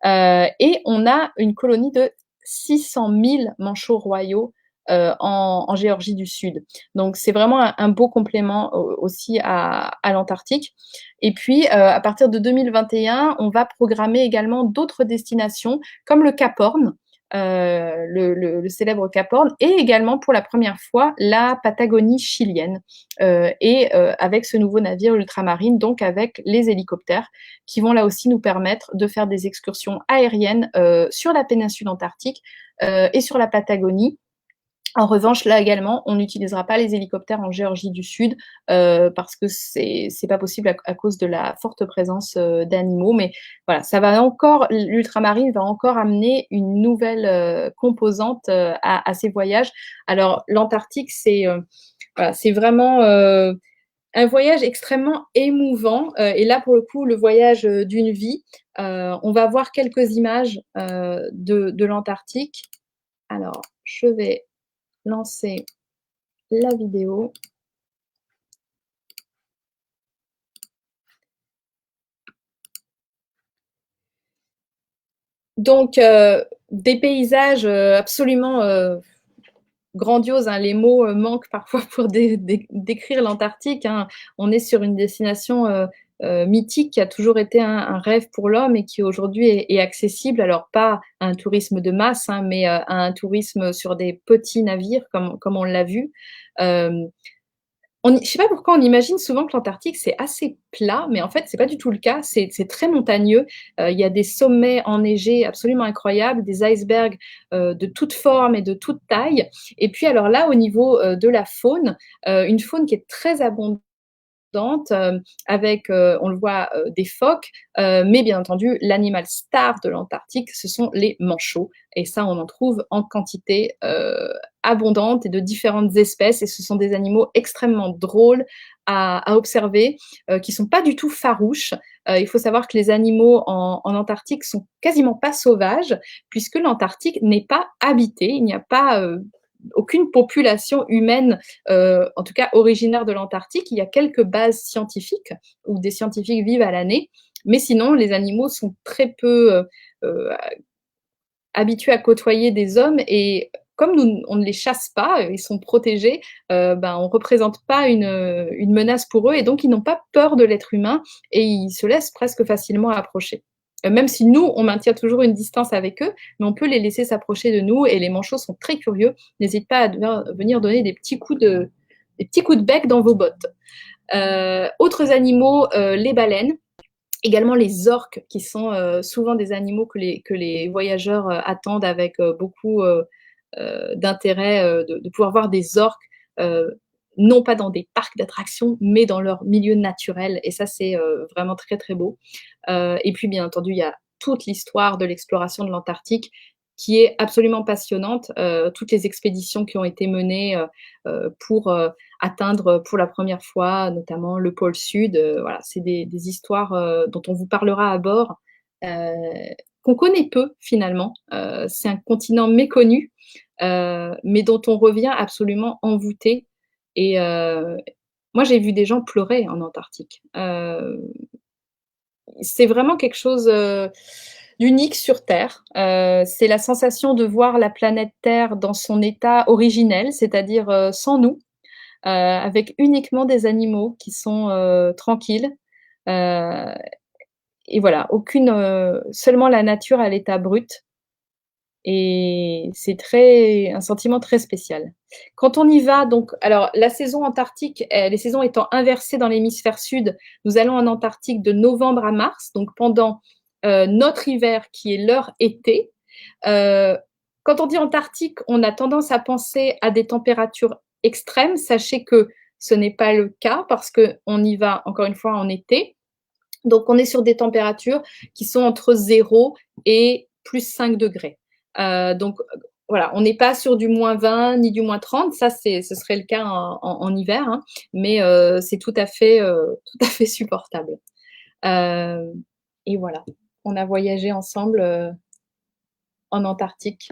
et on a une colonie de 600 000 manchots royaux en Géorgie du Sud. Donc, c'est vraiment un beau complément aussi à l'Antarctique. Et puis, à partir de 2021, on va programmer également d'autres destinations, comme le Cap Horn, le célèbre Cap Horn, et également pour la première fois la Patagonie chilienne, et avec ce nouveau navire ultramarine, donc avec les hélicoptères, qui vont là aussi nous permettre de faire des excursions aériennes sur la péninsule antarctique et sur la Patagonie. En revanche, là également, on n'utilisera pas les hélicoptères en Géorgie du Sud parce que c'est pas possible à cause de la forte présence d'animaux. Mais voilà, ça va encore, l'ultramarine va encore amener une nouvelle composante à ces voyages. Alors l'Antarctique, voilà, c'est vraiment un voyage extrêmement émouvant. Et là, pour le coup, le voyage d'une vie. On va voir quelques images de l'Antarctique. Alors, je vais lancer la vidéo. Donc, des paysages absolument grandioses. Hein. Les mots manquent parfois pour décrire l'Antarctique. Hein. On est sur une destination mythique qui a toujours été un rêve pour l'homme et qui aujourd'hui est accessible. Alors, pas à un tourisme de masse, hein, mais à un tourisme sur des petits navires, comme on l'a vu. Je ne sais pas pourquoi on imagine souvent que l'Antarctique, c'est assez plat, mais en fait, ce n'est pas du tout le cas. C'est très montagneux. Il y a des sommets enneigés absolument incroyables, des icebergs de toutes formes et de toutes tailles. Et puis, alors là, au niveau de la faune, une faune qui est très abondante, avec, on le voit, des phoques, mais bien entendu, l'animal star de l'Antarctique, ce sont les manchots. Et ça, on en trouve en quantité abondante et de différentes espèces. Et ce sont des animaux extrêmement drôles à observer, qui ne sont pas du tout farouches. Il faut savoir que les animaux en Antarctique sont quasiment pas sauvages, puisque l'Antarctique n'est pas habité. Il n'y a pas aucune population humaine, en tout cas originaire de l'Antarctique. Il y a quelques bases scientifiques où des scientifiques vivent à l'année, mais sinon les animaux sont très peu habitués à côtoyer des hommes et comme on ne les chasse pas, ils sont protégés, on ne représente pas une menace pour eux et donc ils n'ont pas peur de l'être humain et ils se laissent presque facilement approcher. Même si nous, on maintient toujours une distance avec eux, mais on peut les laisser s'approcher de nous et les manchots sont très curieux. N'hésitez pas à venir donner des petits coups de bec dans vos bottes. Autres animaux, les baleines. Également les orques, qui sont souvent des animaux que les voyageurs attendent avec beaucoup d'intérêt de pouvoir voir des orques, non pas dans des parcs d'attractions, mais dans leur milieu naturel. Et ça, c'est vraiment très, très beau. Et puis, bien entendu, il y a toute l'histoire de l'exploration de l'Antarctique qui est absolument passionnante. Toutes les expéditions qui ont été menées pour atteindre pour la première fois, notamment le pôle Sud. Voilà, c'est des histoires dont on vous parlera à bord, qu'on connaît peu finalement. C'est un continent méconnu, mais dont on revient absolument envoûté. Et moi, j'ai vu des gens pleurer en Antarctique. C'est vraiment quelque chose d'unique sur Terre. C'est la sensation de voir la planète Terre dans son état originel, c'est-à-dire sans nous, avec uniquement des animaux qui sont tranquilles. Euh, et voilà, seulement la nature à l'état brut. Et c'est un sentiment très spécial. Quand on y va, donc, alors la saison antarctique, les saisons étant inversées dans l'hémisphère sud, nous allons en Antarctique de novembre à mars, donc pendant notre hiver qui est leur été. Quand on dit Antarctique, on a tendance à penser à des températures extrêmes. Sachez que ce n'est pas le cas parce qu'on y va encore une fois en été. Donc on est sur des températures qui sont entre 0 et plus 5 degrés. Donc voilà, on n'est pas sur du moins 20 ni du moins 30, ça ce serait le cas en hiver, hein, mais c'est tout à fait supportable. Et voilà, on a voyagé ensemble en Antarctique.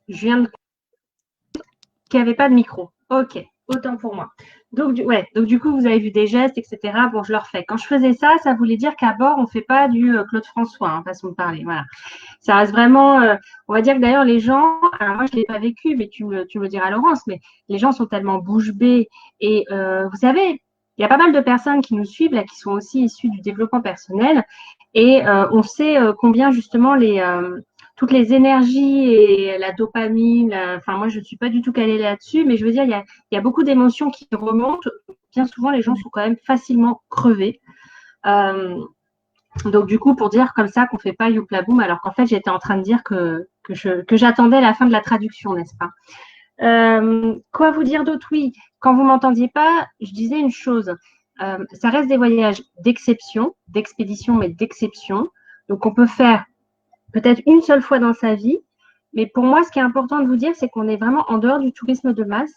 Je viens de qu'il n'y avait pas de micro. Ok, autant pour moi. Donc, donc du coup, vous avez vu des gestes, etc. Bon, je le refais. Quand je faisais ça, ça voulait dire qu'à bord, on ne fait pas du Claude François, hein, façon de parler. Voilà. Ça reste vraiment, on va dire que d'ailleurs, les gens, alors moi, je ne l'ai pas vécu, mais tu me le diras, Laurence, mais les gens sont tellement bouche bée. Et vous savez, il y a pas mal de personnes qui nous suivent, là, qui sont aussi issues du développement personnel. Et on sait combien, justement, toutes les énergies et la dopamine, enfin moi je ne suis pas du tout calée là-dessus, mais je veux dire, il y a beaucoup d'émotions qui remontent. Bien souvent, les gens sont quand même facilement crevés. Donc du coup, pour dire comme ça qu'on ne fait pas youpla boum, alors qu'en fait j'étais en train de dire que j'attendais la fin de la traduction, n'est-ce pas? Quoi vous dire d'autre? Oui, quand vous m'entendiez pas, je disais une chose. Ça reste des voyages d'exception, d'expédition, mais d'exception. Donc on peut faire peut-être une seule fois dans sa vie. Mais pour moi, ce qui est important de vous dire, c'est qu'on est vraiment en dehors du tourisme de masse.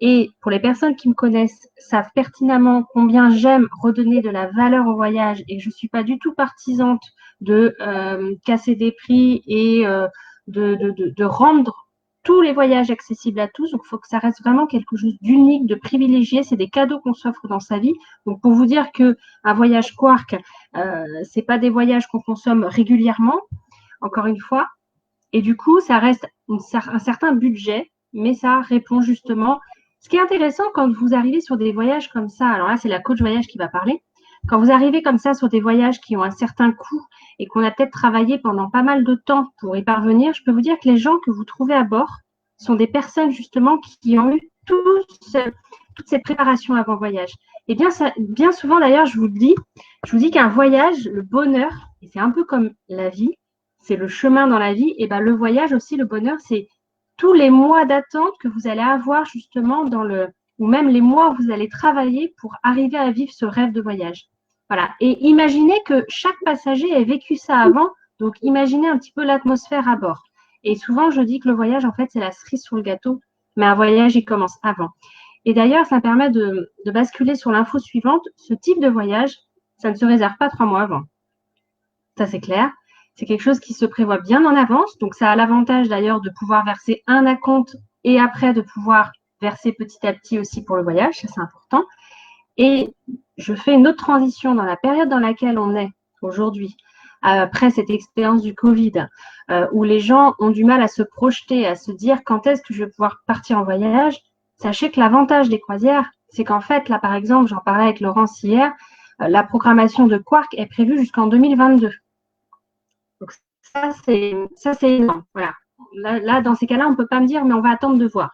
Et pour les personnes qui me connaissent, savent pertinemment combien j'aime redonner de la valeur au voyage. Et je ne suis pas du tout partisante de casser des prix et de rendre tous les voyages accessibles à tous. Donc, il faut que ça reste vraiment quelque chose d'unique, de privilégié. C'est des cadeaux qu'on s'offre dans sa vie. Donc, pour vous dire qu'un voyage Quark, ce n'est pas des voyages qu'on consomme régulièrement, encore une fois. Et du coup, ça reste un certain budget, mais ça répond justement. Ce qui est intéressant quand vous arrivez sur des voyages comme ça, alors là, c'est la coach voyage qui va parler. Quand vous arrivez comme ça sur des voyages qui ont un certain coût et qu'on a peut-être travaillé pendant pas mal de temps pour y parvenir, je peux vous dire que les gens que vous trouvez à bord sont des personnes justement qui ont eu toute cette préparation avant voyage. Et bien souvent d'ailleurs, je vous dis qu'un voyage, le bonheur, et c'est un peu comme la vie, c'est le chemin dans la vie, et ben le voyage aussi, le bonheur, c'est tous les mois d'attente que vous allez avoir justement ou même les mois où vous allez travailler pour arriver à vivre ce rêve de voyage. Voilà. Et imaginez que chaque passager ait vécu ça avant. Donc, imaginez un petit peu l'atmosphère à bord. Et souvent, je dis que le voyage, en fait, c'est la cerise sur le gâteau. Mais un voyage, il commence avant. Et d'ailleurs, ça permet de basculer sur l'info suivante. Ce type de voyage, ça ne se réserve pas 3 mois avant. Ça, c'est clair. C'est quelque chose qui se prévoit bien en avance. Donc, ça a l'avantage d'ailleurs de pouvoir verser un acompte et après de pouvoir verser petit à petit aussi pour le voyage. Ça, c'est important. Et je fais une autre transition dans la période dans laquelle on est aujourd'hui, après cette expérience du Covid, où les gens ont du mal à se projeter, à se dire quand est-ce que je vais pouvoir partir en voyage. Sachez que l'avantage des croisières, c'est qu'en fait, là, par exemple, j'en parlais avec Laurence hier, la programmation de Quark est prévue jusqu'en 2022. Donc ça, c'est énorme. Voilà. Là, dans ces cas-là, on ne peut pas me dire, mais on va attendre de voir.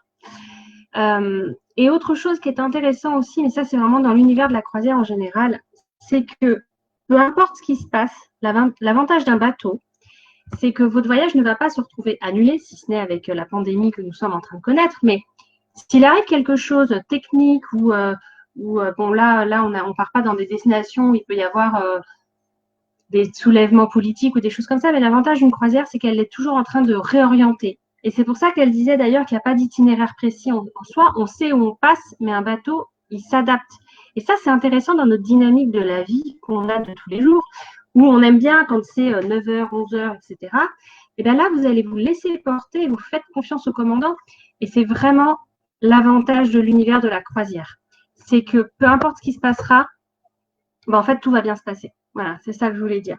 Et autre chose qui est intéressant aussi, mais ça, c'est vraiment dans l'univers de la croisière en général, c'est que peu importe ce qui se passe, l'avantage d'un bateau, c'est que votre voyage ne va pas se retrouver annulé, si ce n'est avec la pandémie que nous sommes en train de connaître, mais s'il arrive quelque chose de technique ou bon là on ne part pas dans des destinations où il peut y avoir des soulèvements politiques ou des choses comme ça, mais l'avantage d'une croisière, c'est qu'elle est toujours en train de réorienter. Et c'est pour ça qu'elle disait d'ailleurs qu'il n'y a pas d'itinéraire précis en soi, on sait où on passe, mais un bateau, il s'adapte. Et ça, c'est intéressant dans notre dynamique de la vie qu'on a de tous les jours, où on aime bien quand c'est 9h, 11h, etc. Et bien là, vous allez vous laisser porter, vous faites confiance au commandant. Et c'est vraiment l'avantage de l'univers de la croisière. C'est que peu importe ce qui se passera, ben en fait, tout va bien se passer. Voilà, c'est ça que je voulais dire.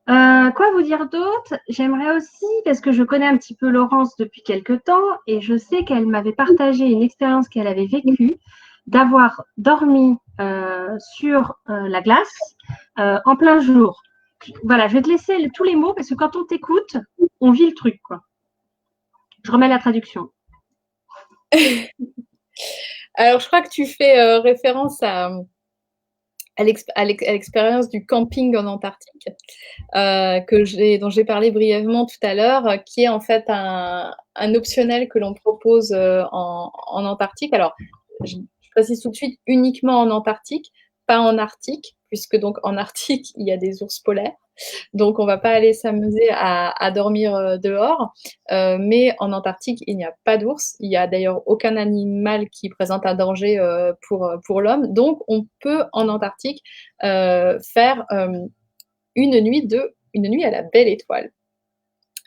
Quoi vous dire d'autre? J'aimerais aussi, parce que je connais un petit peu Laurence depuis quelques temps, et je sais qu'elle m'avait partagé une expérience qu'elle avait vécue, d'avoir dormi sur la glace en plein jour. Voilà, je vais te laisser tous les mots, parce que quand on t'écoute, on vit le truc, quoi. Je remets la traduction. Alors, je crois que tu fais référence à l'expérience du camping en Antarctique, dont j'ai parlé brièvement tout à l'heure, qui est en fait un optionnel que l'on propose en Antarctique. Alors, je précise tout de suite, uniquement en Antarctique, pas en Arctique, puisque donc en Arctique, il y a des ours polaires. Donc, on ne va pas aller s'amuser à dormir dehors. Mais en Antarctique, il n'y a pas d'ours. Il n'y a d'ailleurs aucun animal qui présente un danger pour l'homme. Donc, on peut en Antarctique faire une nuit à la Belle Étoile.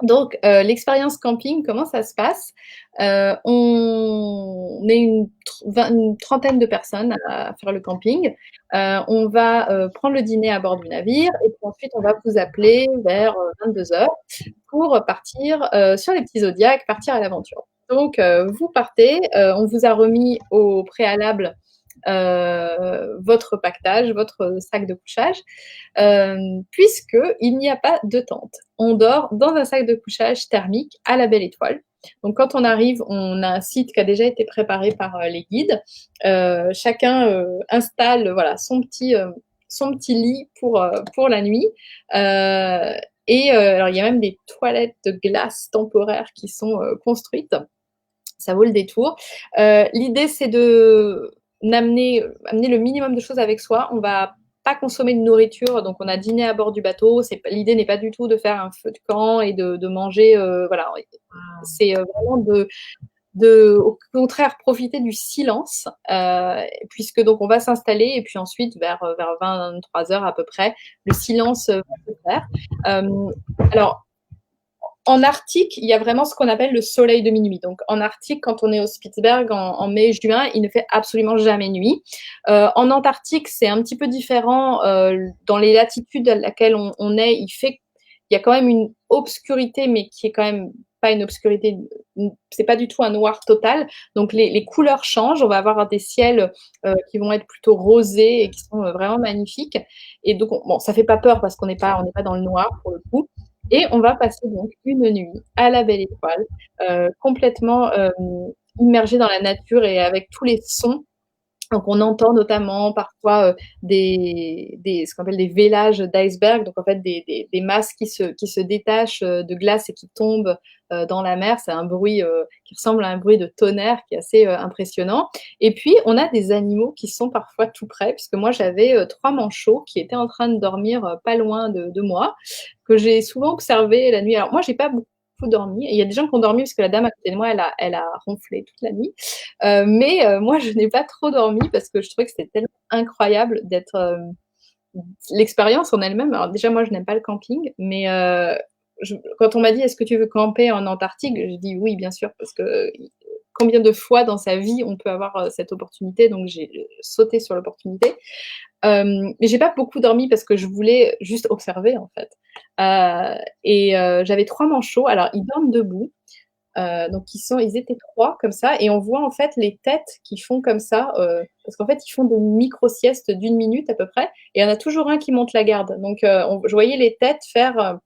Donc, l'expérience camping, comment ça se passe? On est une trentaine de personnes à faire le camping. On va prendre le dîner à bord du navire et puis ensuite, on va vous appeler vers 22h pour partir sur les petits zodiacs, partir à l'aventure. Donc, vous partez, on vous a remis au préalable votre pactage, votre sac de couchage, puisqu'il n'y a pas de tente. On dort dans un sac de couchage thermique à la Belle Étoile. Donc, quand on arrive, on a un site qui a déjà été préparé par les guides. Chacun installe voilà, son petit lit pour la nuit. Alors, il y a même des toilettes de glace temporaires qui sont construites. Ça vaut le détour. L'idée, c'est d'amener le minimum de choses avec soi. On va pas consommer de nourriture, donc on a dîné à bord du bateau. L'idée n'est pas du tout de faire un feu de camp et de manger. Voilà, c'est vraiment au contraire profiter du silence, puisque donc on va s'installer et puis ensuite vers 23h à peu près, le silence va se faire. Alors en Arctique, il y a vraiment ce qu'on appelle le soleil de minuit. Donc, en Arctique, quand on est au Spitzberg en mai-juin, il ne fait absolument jamais nuit. En Antarctique, c'est un petit peu différent. Dans les latitudes à laquelle on est, il y a quand même une obscurité, mais qui est quand même pas une obscurité, c'est pas du tout un noir total. Donc, les couleurs changent. On va avoir des ciels qui vont être plutôt rosés et qui sont vraiment magnifiques. Et donc, bon, ça fait pas peur parce qu'on n'est pas dans le noir pour le coup. Et on va passer donc une nuit à la Belle Étoile, complètement immergé dans la nature et avec tous les sons Donc, on entend notamment parfois ce qu'on appelle des vélages d'iceberg, donc en fait des masses qui se détachent de glace et qui tombent dans la mer. C'est un bruit qui ressemble à un bruit de tonnerre qui est assez impressionnant. Et puis, on a des animaux qui sont parfois tout près, puisque moi, j'avais 3 manchots qui étaient en train de dormir pas loin de moi, que j'ai souvent observé la nuit. Alors, moi, j'ai pas beaucoup dormi. Et il y a des gens qui ont dormi parce que la dame à côté de moi, elle a ronflé toute la nuit. Moi, je n'ai pas trop dormi parce que je trouvais que c'était tellement incroyable d'être l'expérience en elle-même. Alors déjà, moi, je n'aime pas le camping, mais quand on m'a dit est-ce que tu veux camper en Antarctique, j'ai dit oui, bien sûr, parce que combien de fois dans sa vie on peut avoir cette opportunité, donc j'ai sauté sur l'opportunité. Mais j'ai pas beaucoup dormi parce que je voulais juste observer en fait. J'avais 3 manchots. Alors ils dorment debout. Donc ils étaient 3 comme ça, et on voit en fait les têtes qui font comme ça, parce qu'en fait ils font des micro-siestes d'1 minute à peu près, et il y en a toujours un qui monte la garde. Donc je voyais les têtes faire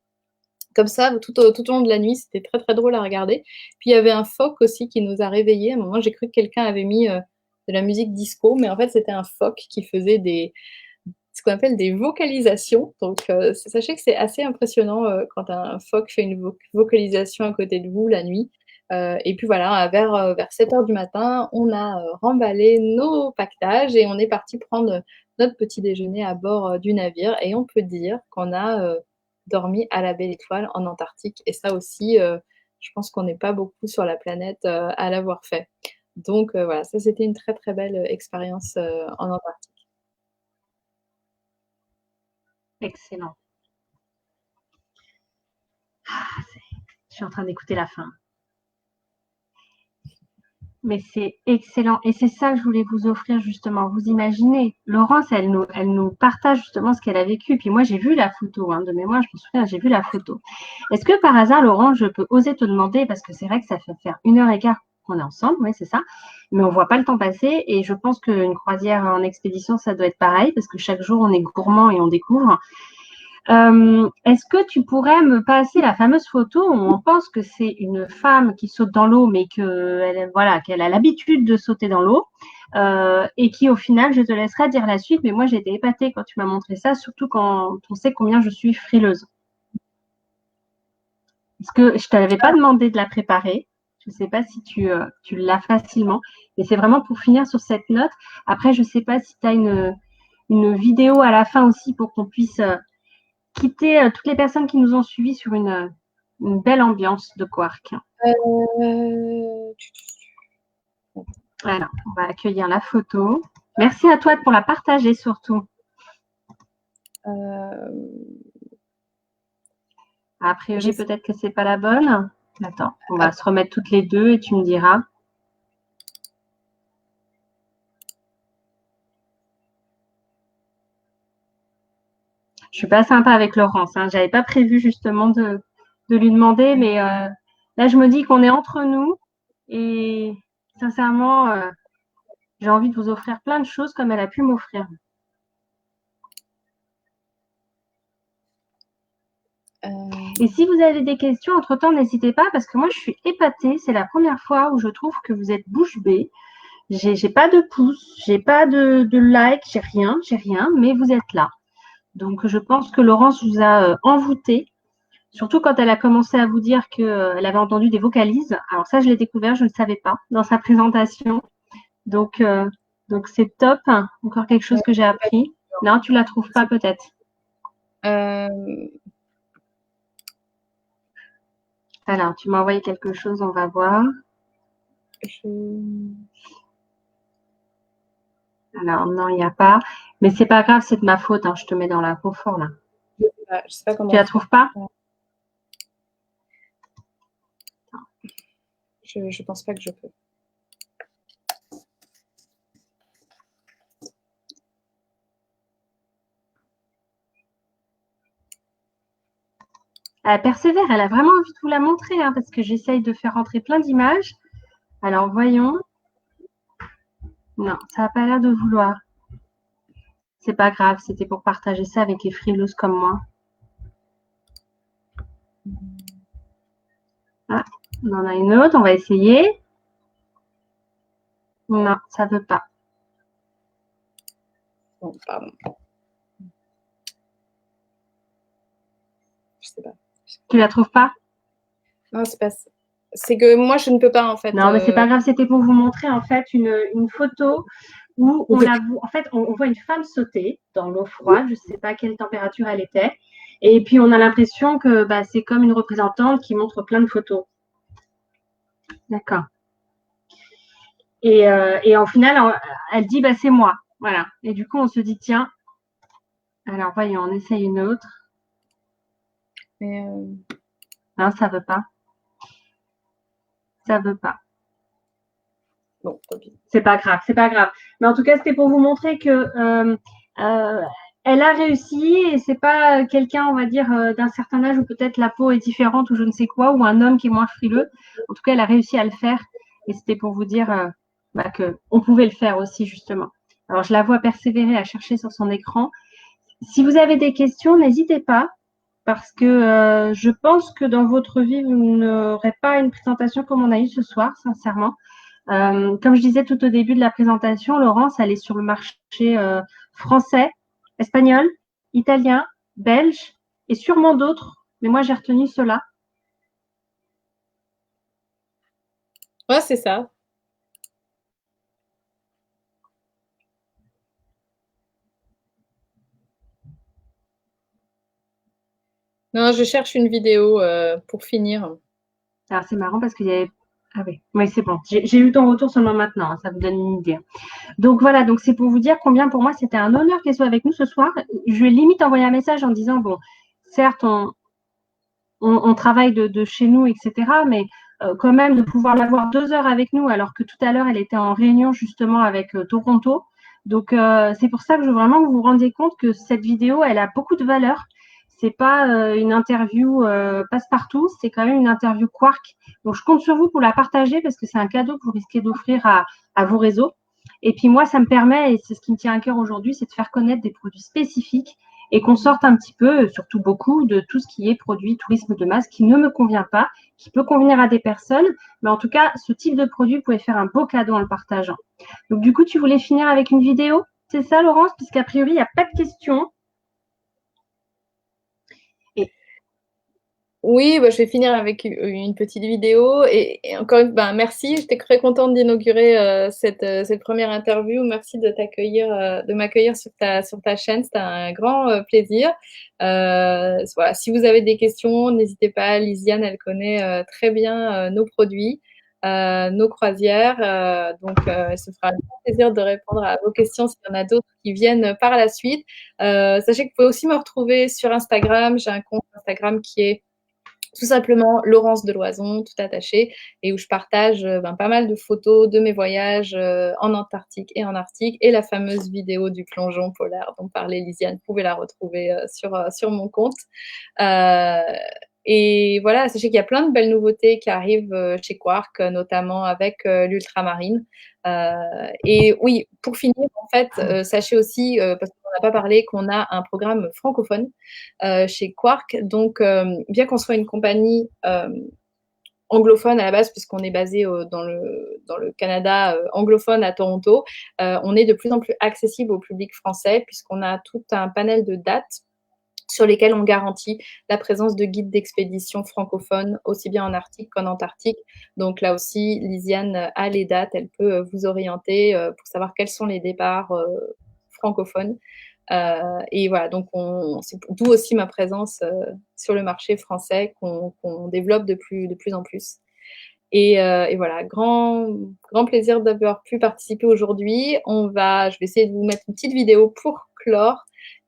comme ça tout au long de la nuit, c'était très très drôle à regarder. Puis il y avait un phoque aussi qui nous a réveillés. À un moment j'ai cru que quelqu'un avait mis de la musique disco, mais en fait c'était un phoque qui faisait ce qu'on appelle des vocalisations. Donc sachez que c'est assez impressionnant quand un phoque fait une vocalisation à côté de vous la nuit. Et puis voilà, vers 7 heures du matin, on a remballé nos pactages et on est parti prendre notre petit déjeuner à bord du navire. Et on peut dire qu'on a dormi à la belle étoile en Antarctique. Et ça aussi, je pense qu'on n'est pas beaucoup sur la planète à l'avoir fait. Donc voilà, ça c'était une très très belle expérience en Antarctique. Excellent. Je suis en train d'écouter la fin. Mais c'est excellent. Et c'est ça que je voulais vous offrir justement. Vous imaginez, Laurence, elle nous partage justement ce qu'elle a vécu. Puis moi, j'ai vu la photo, de mémoire, je me souviens, j'ai vu la photo. Est-ce que par hasard, Laurence, je peux oser te demander, parce que c'est vrai que ça fait faire 1 heure et quart qu'on est ensemble, oui, c'est ça, mais on ne voit pas le temps passer. Et je pense qu'une croisière en expédition, ça doit être pareil, parce que chaque jour, on est gourmand et on découvre. Est-ce que tu pourrais me passer la fameuse photo où on pense que c'est une femme qui saute dans l'eau, mais qu'elle a l'habitude de sauter dans l'eau, et qui au final, je te laisserai dire la suite, mais moi j'ai été épatée quand tu m'as montré ça, surtout quand on sait combien je suis frileuse. Parce que je ne t'avais pas demandé de la préparer. Je ne sais pas si tu l'as facilement, mais c'est vraiment pour finir sur cette note. Après, je ne sais pas si tu as une vidéo à la fin aussi pour qu'on puisse quitter toutes les personnes qui nous ont suivis sur une belle ambiance de Quark. Voilà, on va accueillir la photo. Merci à toi pour la partager surtout. A priori, peut-être que c'est pas la bonne. Attends, on va se remettre toutes les deux et tu me diras. Je suis pas sympa avec Laurence. J'avais pas prévu justement de lui demander, mais là, je me dis qu'on est entre nous et sincèrement, j'ai envie de vous offrir plein de choses comme elle a pu m'offrir. Et si vous avez des questions, entre-temps, n'hésitez pas parce que moi, je suis épatée. C'est la première fois où je trouve que vous êtes bouche bée. J'ai pas de pouce, j'ai pas de like, j'ai rien, mais vous êtes là. Donc, je pense que Laurence vous a envoûté, surtout quand elle a commencé à vous dire qu'elle avait entendu des vocalises. Alors ça, je l'ai découvert, je ne savais pas dans sa présentation. Donc c'est top. Encore quelque chose que j'ai appris. Non, tu la trouves pas peut-être. Alors, tu m'as envoyé quelque chose, on va voir. Alors, non, il n'y a pas. Mais c'est pas grave, c'est de ma faute. Je te mets dans l'inconfort là. Je sais pas comment. Tu la trouves pas? Je pense pas que je peux. Elle persévère, elle a vraiment envie de vous la montrer parce que j'essaye de faire rentrer plein d'images. Alors, voyons. Non, ça n'a pas l'air de vouloir. C'est pas grave, c'était pour partager ça avec les frileuses comme moi. Ah, on en a une autre, on va essayer. Non, ça veut pas. Bon, pardon. Je sais pas. Tu la trouves pas? Non, c'est pas. C'est que moi, je ne peux pas en fait. Non, mais c'est pas grave. C'était pour vous montrer en fait une photo où on voit une femme sauter dans l'eau froide. Je sais pas quelle température elle était. Et puis on a l'impression que c'est comme une représentante qui montre plein de photos. D'accord. Et en final, elle dit c'est moi. Voilà. Et du coup, on se dit tiens. Alors voyons, on essaye une autre. Mais Non, ça veut pas. Ça veut pas. bon, tant pis. C'est pas grave, c'est pas grave. Mais en tout cas, c'était pour vous montrer que elle a réussi et c'est pas quelqu'un, on va dire, d'un certain âge où peut-être la peau est différente ou je ne sais quoi, ou un homme qui est moins frileux. En tout cas, elle a réussi à le faire et c'était pour vous dire que on pouvait le faire aussi justement. Alors, je la vois persévérer à chercher sur son écran. Si vous avez des questions, n'hésitez pas parce que je pense que dans votre vie, vous n'aurez pas une présentation comme on a eu ce soir, sincèrement. Comme je disais tout au début de la présentation, Laurence, elle est sur le marché français, espagnol, italien, belge et sûrement d'autres. Mais moi, j'ai retenu cela. Ouais, c'est ça. Non, je cherche une vidéo pour finir. Alors, c'est marrant parce qu'il y avait. Ah oui, c'est bon. J'ai eu ton retour seulement maintenant. Ça vous donne une idée. Donc voilà, donc c'est pour vous dire combien pour moi c'était un honneur qu'elle soit avec nous ce soir. Je lui ai limite envoyé un message en disant, bon, certes, on travaille de chez nous, etc. Mais quand même, de pouvoir l'avoir 2 heures avec nous, alors que tout à l'heure, elle était en réunion justement avec Toronto. Donc, c'est pour ça que je veux vraiment que vous vous rendiez compte que cette vidéo, elle a beaucoup de valeur. C'est pas une interview passe-partout, c'est quand même une interview Quark. Donc, je compte sur vous pour la partager parce que c'est un cadeau que vous risquez d'offrir à vos réseaux. Et puis moi, ça me permet, et c'est ce qui me tient à cœur aujourd'hui, c'est de faire connaître des produits spécifiques et qu'on sorte un petit peu, surtout beaucoup, de tout ce qui est produit tourisme de masse qui ne me convient pas, qui peut convenir à des personnes. Mais en tout cas, ce type de produit pouvait faire un beau cadeau en le partageant. Donc du coup, tu voulais finir avec une vidéo? C'est ça, Laurence? Puisqu'a priori, il n'y a pas de questions. Et Oui, bah, je vais finir avec une petite vidéo et encore merci. J'étais très contente d'inaugurer cette première interview. Merci de de m'accueillir sur ta chaîne. C'était un grand plaisir. Voilà, si vous avez des questions, n'hésitez pas. Lisiane, elle connaît très bien nos produits, nos croisières. Elle se fera un grand plaisir de répondre à vos questions s'il y en a d'autres qui viennent par la suite. Sachez que vous pouvez aussi me retrouver sur Instagram. J'ai un compte Instagram qui est tout simplement Laurence Deloison, tout attaché, et où je partage pas mal de photos de mes voyages en Antarctique et en Arctique, et la fameuse vidéo du plongeon polaire dont parlait Lisiane, vous pouvez la retrouver sur mon compte. Euh, et voilà, sachez qu'il y a plein de belles nouveautés qui arrivent chez Quark, notamment avec l'ultramarine. Et oui, pour finir, en fait, sachez aussi, parce qu'on n'a pas parlé, qu'on a un programme francophone chez Quark. Donc, bien qu'on soit une compagnie anglophone à la base, puisqu'on est basé dans le Canada anglophone à Toronto, on est de plus en plus accessible au public français, puisqu'on a tout un panel de dates sur lesquels on garantit la présence de guides d'expédition francophones, aussi bien en Arctique qu'en Antarctique. Donc là aussi, Lisiane a les dates, elle peut vous orienter pour savoir quels sont les départs francophones. Et voilà, donc c'est d'où aussi ma présence sur le marché français qu'on développe de plus en plus. Et voilà, grand plaisir d'avoir pu participer aujourd'hui. Je vais essayer de vous mettre une petite vidéo pour clore.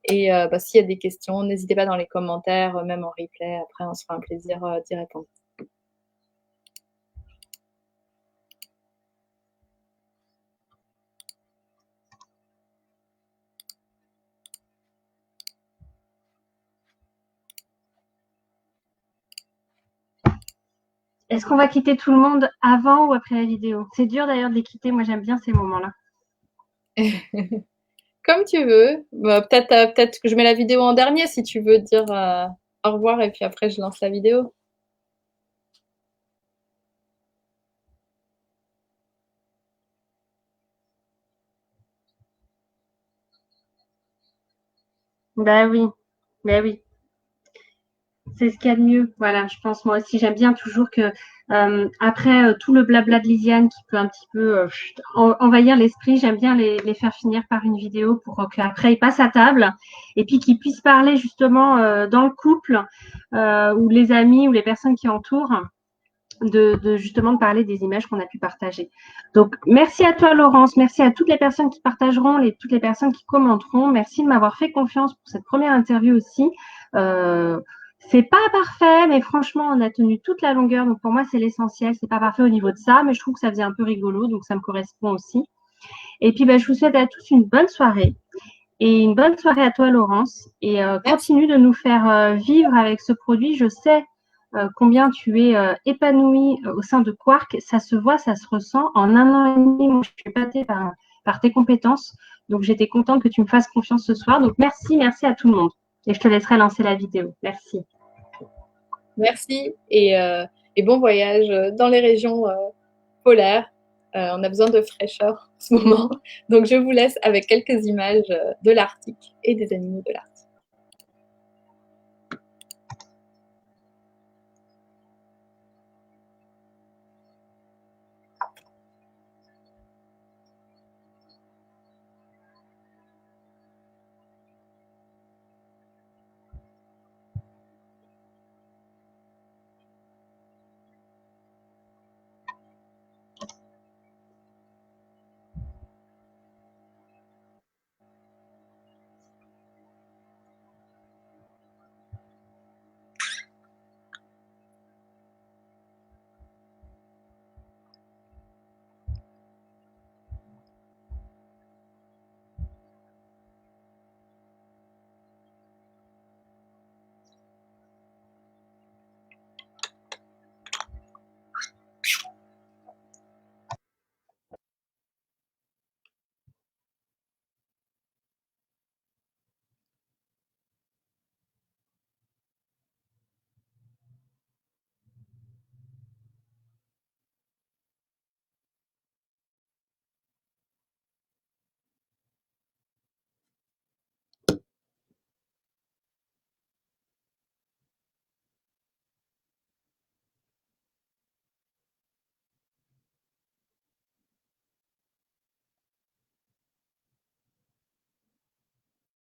Et s'il y a des questions, n'hésitez pas dans les commentaires, même en replay. Après, on se fera un plaisir d'y répondre. est-ce qu'on va quitter tout le monde avant ou après la vidéo? C'est dur d'ailleurs de les quitter. Moi, j'aime bien ces moments-là. Comme tu veux. Peut-être que je mets la vidéo en dernier si tu veux dire au revoir et puis après je lance la vidéo. Bah oui, bah oui. C'est ce qu'il y a de mieux. Voilà, je pense moi aussi. J'aime bien toujours que après tout le blabla de Lisiane qui peut un petit peu envahir l'esprit, j'aime bien les faire finir par une vidéo pour qu'après ils passent à table et puis qu'ils puissent parler justement dans le couple ou les amis ou les personnes qui entourent de justement de parler des images qu'on a pu partager. Donc merci à toi Laurence, merci à toutes les personnes qui partageront, toutes les personnes qui commenteront. Merci de m'avoir fait confiance pour cette première interview aussi. Euh, c'est pas parfait, mais franchement, on a tenu toute la longueur. Donc pour moi, c'est l'essentiel. C'est pas parfait au niveau de ça, mais je trouve que ça faisait un peu rigolo, donc ça me correspond aussi. Et puis, je vous souhaite à tous une bonne soirée. Et une bonne soirée à toi, Laurence. Et continue de nous faire vivre avec ce produit. Je sais combien tu es épanouie au sein de Quark. Ça se voit, ça se ressent. En un an et demi, moi, je suis épatée par tes compétences. Donc, j'étais contente que tu me fasses confiance ce soir. Donc, merci, merci à tout le monde. Et je te laisserai lancer la vidéo. Merci. Merci et bon voyage dans les régions polaires. On a besoin de fraîcheur en ce moment. Donc, je vous laisse avec quelques images de l'Arctique et des animaux de l'Arctique.